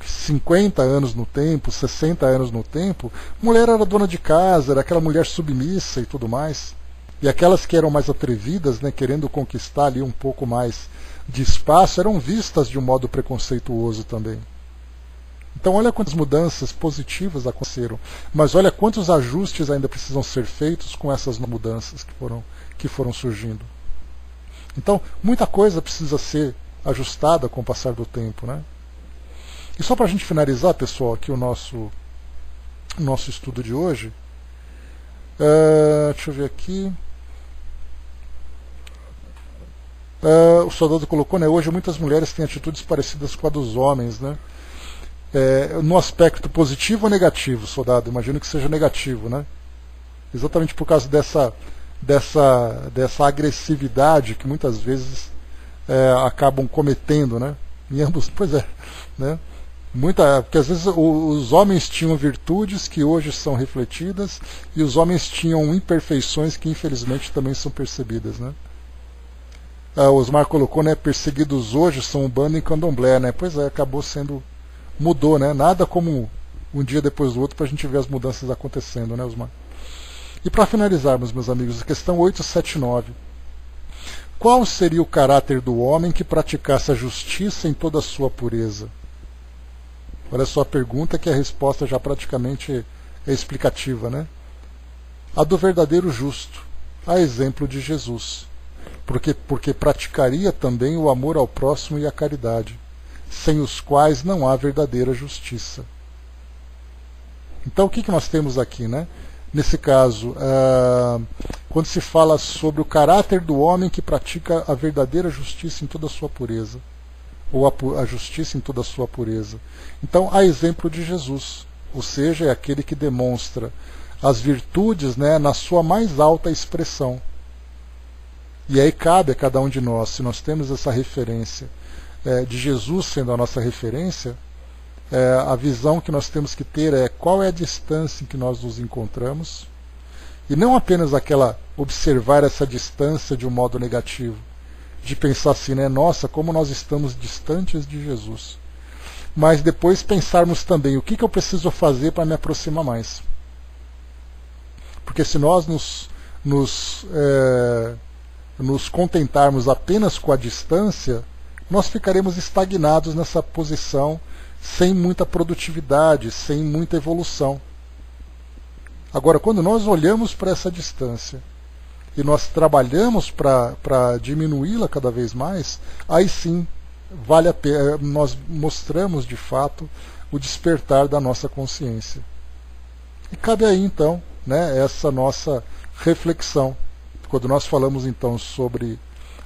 50 anos no tempo, 60 anos no tempo, mulher era dona de casa, era aquela mulher submissa e tudo mais. E aquelas que eram mais atrevidas, né, querendo conquistar ali um pouco mais de espaço, eram vistas de um modo preconceituoso também. Então olha quantas mudanças positivas aconteceram, mas olha quantos ajustes ainda precisam ser feitos com essas mudanças que foram surgindo. Então muita coisa precisa ser ajustada com o passar do tempo. Né? E só para a gente finalizar, pessoal, aqui o nosso estudo de hoje, deixa eu ver aqui. O soldado colocou, né, hoje muitas mulheres têm atitudes parecidas com a dos homens, né? No aspecto positivo ou negativo, soldado? Imagino que seja negativo, né? Exatamente por causa dessa agressividade que muitas vezes acabam cometendo, né? Em ambos, pois é, né? Porque às vezes os homens tinham virtudes que hoje são refletidas e os homens tinham imperfeições que infelizmente também são percebidas, né? O Osmar colocou, né? Perseguidos hoje são Umbanda e Candomblé, né? Pois é, acabou sendo... Mudou, né? Nada como um dia depois do outro para a gente ver as mudanças acontecendo, né, Osmar? E para finalizarmos, meus amigos, a questão 879. Qual seria o caráter do homem que praticasse a justiça em toda a sua pureza? Olha só a pergunta, que a resposta já praticamente é explicativa, né? A do verdadeiro justo, a exemplo de Jesus. Porque praticaria também o amor ao próximo e a caridade, sem os quais não há verdadeira justiça. Então o que nós temos aqui, né? Nesse caso, quando se fala sobre o caráter do homem que pratica a verdadeira justiça em toda a sua pureza, ou a justiça em toda a sua pureza. Então, a exemplo de Jesus, ou seja, é aquele que demonstra as virtudes, né, na sua mais alta expressão. E aí cabe a cada um de nós, se nós temos essa referência de Jesus sendo a nossa referência, a visão que nós temos que ter é qual é a distância em que nós nos encontramos, e não apenas observar essa distância de um modo negativo, de pensar assim, né, nossa, como nós estamos distantes de Jesus, mas depois pensarmos também o que eu preciso fazer para me aproximar mais. Porque se nós nos contentarmos apenas com a distância, nós ficaremos estagnados nessa posição, sem muita produtividade, sem muita evolução. Agora, quando nós olhamos para essa distância e nós trabalhamos para diminuí-la cada vez mais, aí sim vale a pena, nós mostramos de fato o despertar da nossa consciência. E cabe aí então, né, essa nossa reflexão. Quando nós falamos então sobre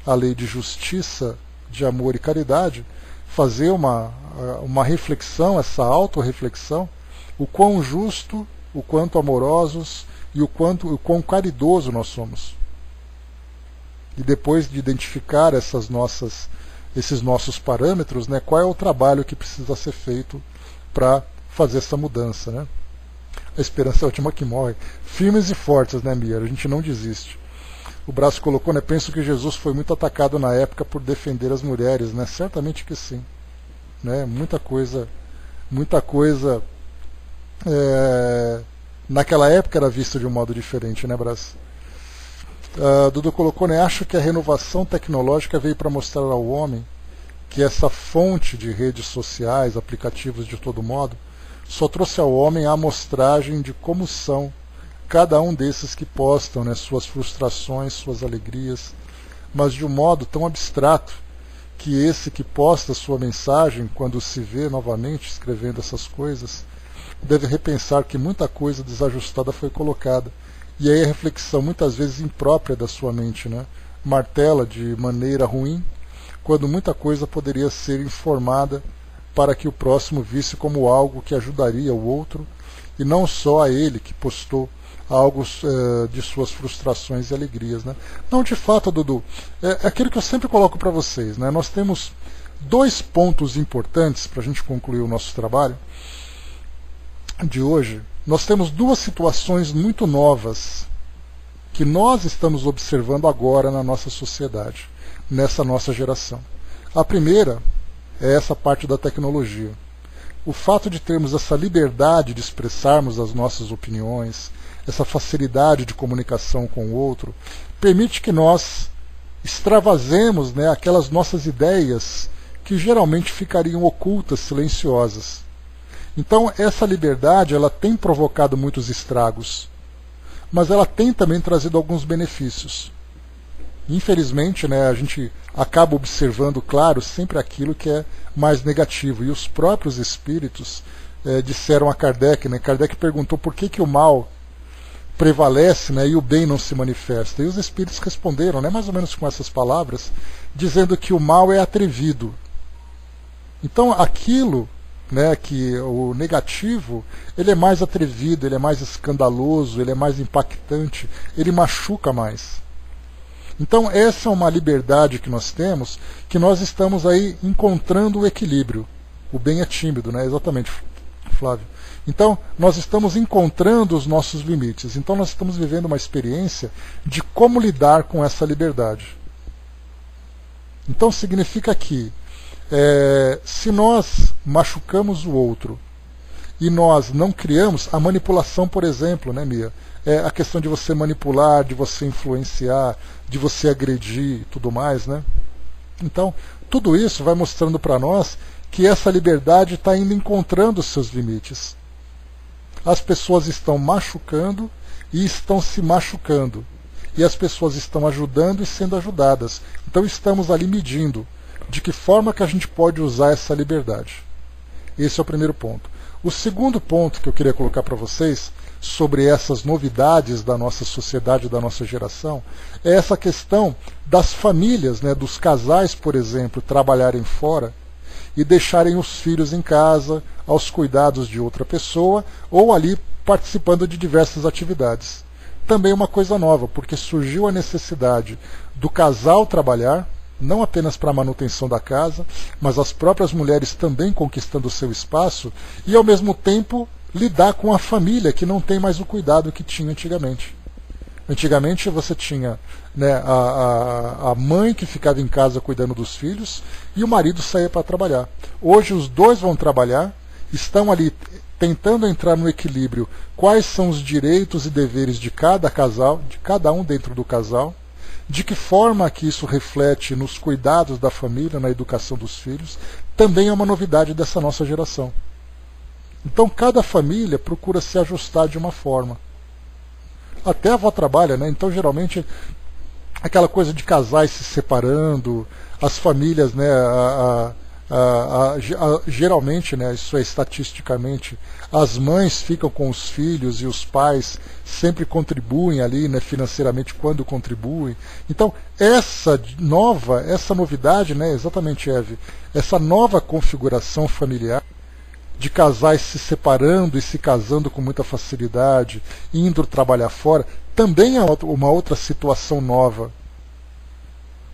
a lei de justiça de amor e caridade, fazer uma reflexão, essa autorreflexão, o quão justo, o quanto amorosos e o quão caridoso nós somos. E depois de identificar esses nossos parâmetros, né, qual é o trabalho que precisa ser feito para fazer essa mudança, né? A esperança é a última que morre. Firmes e fortes, né, Mia? A gente não desiste. O Braço colocou, né? Penso que Jesus foi muito atacado na época por defender as mulheres, né? Certamente que sim. Né? Muita coisa naquela época era vista de um modo diferente, né, Braço? Dudu colocou, né? Acho que a renovação tecnológica veio para mostrar ao homem que essa fonte de redes sociais, aplicativos de todo modo, só trouxe ao homem a amostragem de como são cada um desses que postam, né, suas frustrações, suas alegrias, mas de um modo tão abstrato que esse que posta sua mensagem, quando se vê novamente escrevendo essas coisas, deve repensar que muita coisa desajustada foi colocada. E aí a reflexão, muitas vezes imprópria da sua mente, né, martela de maneira ruim, quando muita coisa poderia ser informada para que o próximo visse como algo que ajudaria o outro, e não só a ele que postou algo de suas frustrações e alegrias, né? Não, de fato, Dudu, é aquilo que eu sempre coloco para vocês, né? Nós temos dois pontos importantes para a gente concluir o nosso trabalho de hoje. Nós temos duas situações muito novas que nós estamos observando agora na nossa sociedade, nessa nossa geração. A primeira é essa parte da tecnologia. O fato de termos essa liberdade de expressarmos as nossas opiniões, essa facilidade de comunicação com o outro, permite que nós extravasemos, né, aquelas nossas ideias que geralmente ficariam ocultas, silenciosas. Então, essa liberdade ela tem provocado muitos estragos, mas ela tem também trazido alguns benefícios. Infelizmente, né, a gente acaba observando, claro, sempre aquilo que é mais negativo. E os próprios espíritos disseram a Kardec, né, Kardec perguntou por que o mal prevalece, né, e o bem não se manifesta. E os espíritos responderam, né, mais ou menos com essas palavras, dizendo que o mal é atrevido. Então aquilo, né, que o negativo, ele é mais atrevido, ele é mais escandaloso, ele é mais impactante, ele machuca mais. Então essa é uma liberdade que nós temos, que nós estamos aí encontrando o equilíbrio. O bem é tímido, né? Exatamente, Flávio. Então nós estamos encontrando os nossos limites. Então nós estamos vivendo uma experiência de como lidar com essa liberdade. Então significa que se nós machucamos o outro e nós não criamos a manipulação, por exemplo, né, Mia? A questão de você manipular, de você influenciar, de você agredir e tudo mais, né? Então, tudo isso vai mostrando para nós que essa liberdade está ainda encontrando os seus limites. As pessoas estão machucando e estão se machucando. E as pessoas estão ajudando e sendo ajudadas. Então estamos ali medindo de que forma que a gente pode usar essa liberdade. Esse é o primeiro ponto. O segundo ponto que eu queria colocar para vocês sobre essas novidades da nossa sociedade, da nossa geração, é essa questão das famílias, né, dos casais, por exemplo, trabalharem fora e deixarem os filhos em casa, aos cuidados de outra pessoa, ou ali participando de diversas atividades. Também uma coisa nova, porque surgiu a necessidade do casal trabalhar, não apenas para a manutenção da casa, mas as próprias mulheres também conquistando o seu espaço, e ao mesmo tempo lidar com a família, que não tem mais o cuidado que tinha antigamente. Antigamente você tinha, né, a mãe que ficava em casa cuidando dos filhos e o marido saía para trabalhar. Hoje os dois vão trabalhar, estão ali tentando entrar no equilíbrio quais são os direitos e deveres de cada casal, de cada um dentro do casal, de que forma que isso reflete nos cuidados da família, na educação dos filhos, também é uma novidade dessa nossa geração. Então cada família procura se ajustar de uma forma. Até a avó trabalha, né? Então geralmente aquela coisa de casais se separando, as famílias, né, Geralmente, né, isso é estatisticamente, as mães ficam com os filhos e os pais sempre contribuem ali, né, financeiramente quando contribuem. Então, essa novidade, né, exatamente, Eve, essa nova configuração familiar, de casais se separando e se casando com muita facilidade, indo trabalhar fora, também é uma outra situação nova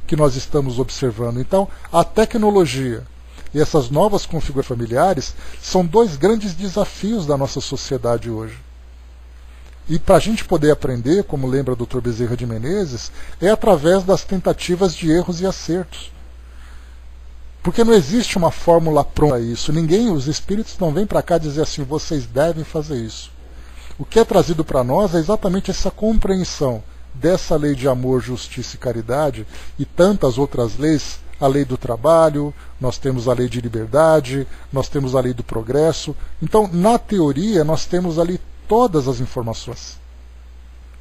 que nós estamos observando. Então, a tecnologia e essas novas configurações familiares são dois grandes desafios da nossa sociedade hoje. E para a gente poder aprender, como lembra o Dr. Bezerra de Menezes, é através das tentativas de erros e acertos. Porque não existe uma fórmula pronta a isso. Os espíritos não vêm para cá dizer assim, vocês devem fazer isso. O que é trazido para nós é exatamente essa compreensão dessa lei de amor, justiça e caridade e tantas outras leis, a lei do trabalho, nós temos a lei de liberdade, nós temos a lei do progresso. Então, na teoria, nós temos ali todas as informações.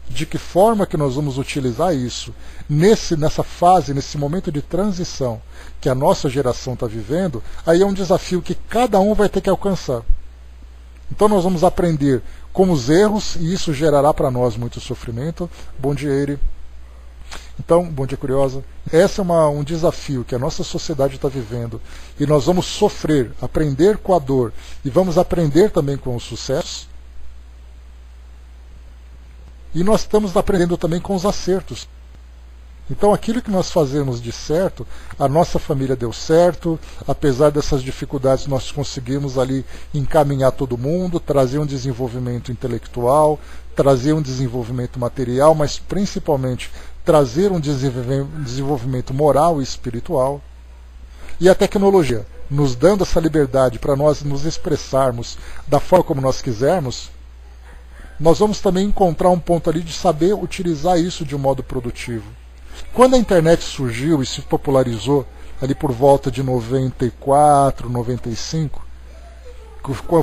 De que forma que nós vamos utilizar isso nessa fase, nesse momento de transição que a nossa geração está vivendo, aí é um desafio que cada um vai ter que alcançar. Então nós vamos aprender com os erros e isso gerará para nós muito sofrimento. Bom dia, Eire. Então, bom dia, Curiosa. Esse é um desafio que a nossa sociedade está vivendo e nós vamos sofrer, aprender com a dor e vamos aprender também com os sucessos. E nós estamos aprendendo também com os acertos. Então aquilo que nós fazemos de certo, a nossa família deu certo, apesar dessas dificuldades nós conseguimos ali encaminhar todo mundo, trazer um desenvolvimento intelectual, trazer um desenvolvimento material, mas principalmente trazer um desenvolvimento moral e espiritual. E a tecnologia, nos dando essa liberdade para nós nos expressarmos da forma como nós quisermos, nós vamos também encontrar um ponto ali de saber utilizar isso de um modo produtivo. Quando a internet surgiu e se popularizou, ali por volta de 94, 95,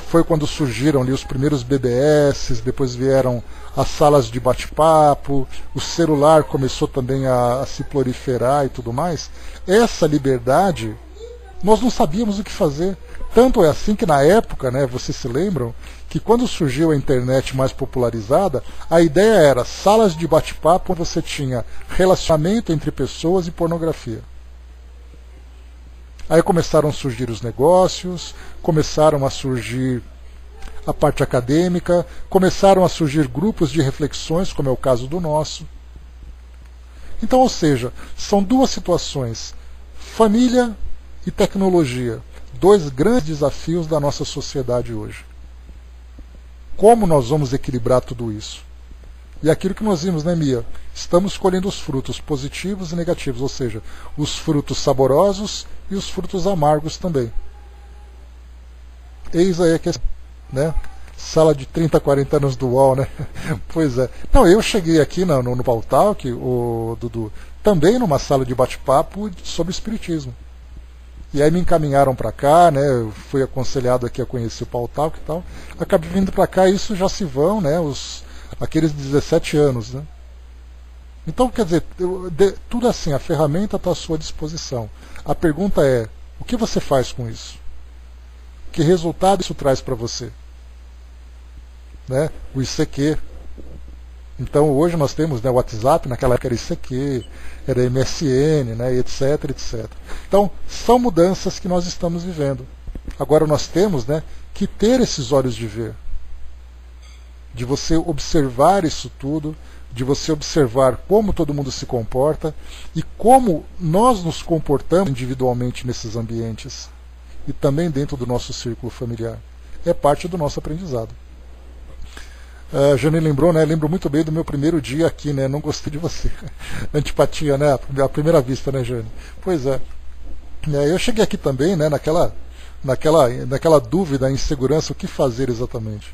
foi quando surgiram ali os primeiros BBS, depois vieram as salas de bate-papo, o celular começou também a se proliferar e tudo mais. Essa liberdade, nós não sabíamos o que fazer. Tanto é assim que na época, né, vocês se lembram, que quando surgiu a internet mais popularizada, a ideia era salas de bate-papo onde você tinha relacionamento entre pessoas e pornografia. Aí começaram a surgir os negócios, começaram a surgir a parte acadêmica, começaram a surgir grupos de reflexões, como é o caso do nosso. Então, ou seja, são duas situações, família e tecnologia, dois grandes desafios da nossa sociedade hoje. Como nós vamos equilibrar tudo isso? E aquilo que nós vimos, né, Mia? Estamos colhendo os frutos positivos e negativos, ou seja, os frutos saborosos e os frutos amargos também. Eis aí a questão, né? Sala de 30, 40 anos do UOL, né? Pois é. Não, eu cheguei aqui no Pautalk, o Dudu, também numa sala de bate-papo sobre espiritismo. E aí me encaminharam para cá, né? Eu fui aconselhado aqui a conhecer o Pautalk e tal. Acabei vindo para cá e isso já se vão, né? Aqueles 17 anos, né? Então, quer dizer, tudo assim, a ferramenta está à sua disposição. A pergunta é, o que você faz com isso? Que resultado isso traz para você? Né? O ICQ. Então hoje nós temos, né, o WhatsApp, naquela época era ICQ, era MSN, né, etc, etc. Então são mudanças que nós estamos vivendo. Agora nós temos, né, que ter esses olhos de ver. De você observar isso tudo, de você observar como todo mundo se comporta e como nós nos comportamos individualmente nesses ambientes e também dentro do nosso círculo familiar. É parte do nosso aprendizado. A Jane lembrou, né? Lembro muito bem do meu primeiro dia aqui, né? Não gostei de você. Antipatia, né? À primeira vista, né, Jane? Pois é. Eu cheguei aqui também, né? Naquela dúvida, insegurança, o que fazer exatamente.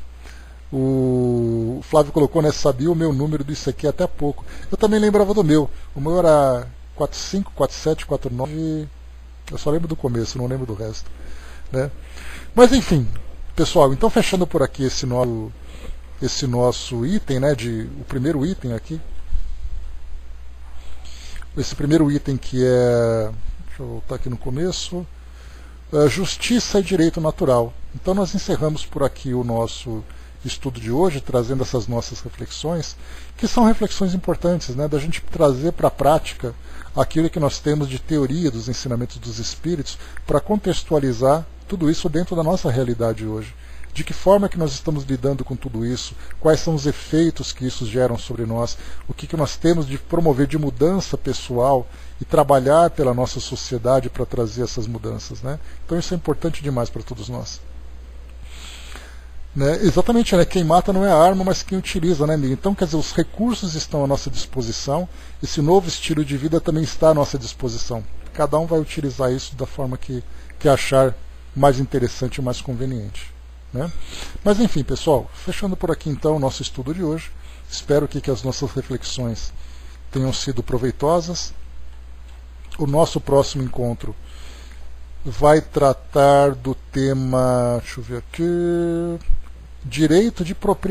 O Flávio colocou, né? Sabia o meu número disso aqui até há pouco. Eu também lembrava do meu. O meu era 45, 47, 49. Eu só lembro do começo, não lembro do resto, né? Mas enfim, pessoal, então fechando por aqui esse nosso item, né, o primeiro item aqui. Esse primeiro item que é, deixa eu voltar aqui no começo, justiça e direito natural. Então nós encerramos por aqui o nosso estudo de hoje, trazendo essas nossas reflexões, que são reflexões importantes, né, da gente trazer para a prática aquilo que nós temos de teoria dos ensinamentos dos espíritos, para contextualizar tudo isso dentro da nossa realidade hoje. De que forma que nós estamos lidando com tudo isso, quais são os efeitos que isso geram sobre nós, o que nós temos de promover de mudança pessoal e trabalhar pela nossa sociedade para trazer essas mudanças, né? Então isso é importante demais para todos nós. Né? Exatamente, né? Quem mata não é a arma, mas quem utiliza, né, amigo? Então, quer dizer, os recursos estão à nossa disposição, esse novo estilo de vida também está à nossa disposição. Cada um vai utilizar isso da forma que achar mais interessante e mais conveniente. Né? Mas enfim, pessoal, fechando por aqui então o nosso estudo de hoje. Espero que as nossas reflexões tenham sido proveitosas. O nosso próximo encontro vai tratar do tema, deixa eu ver aqui, direito de propriedade.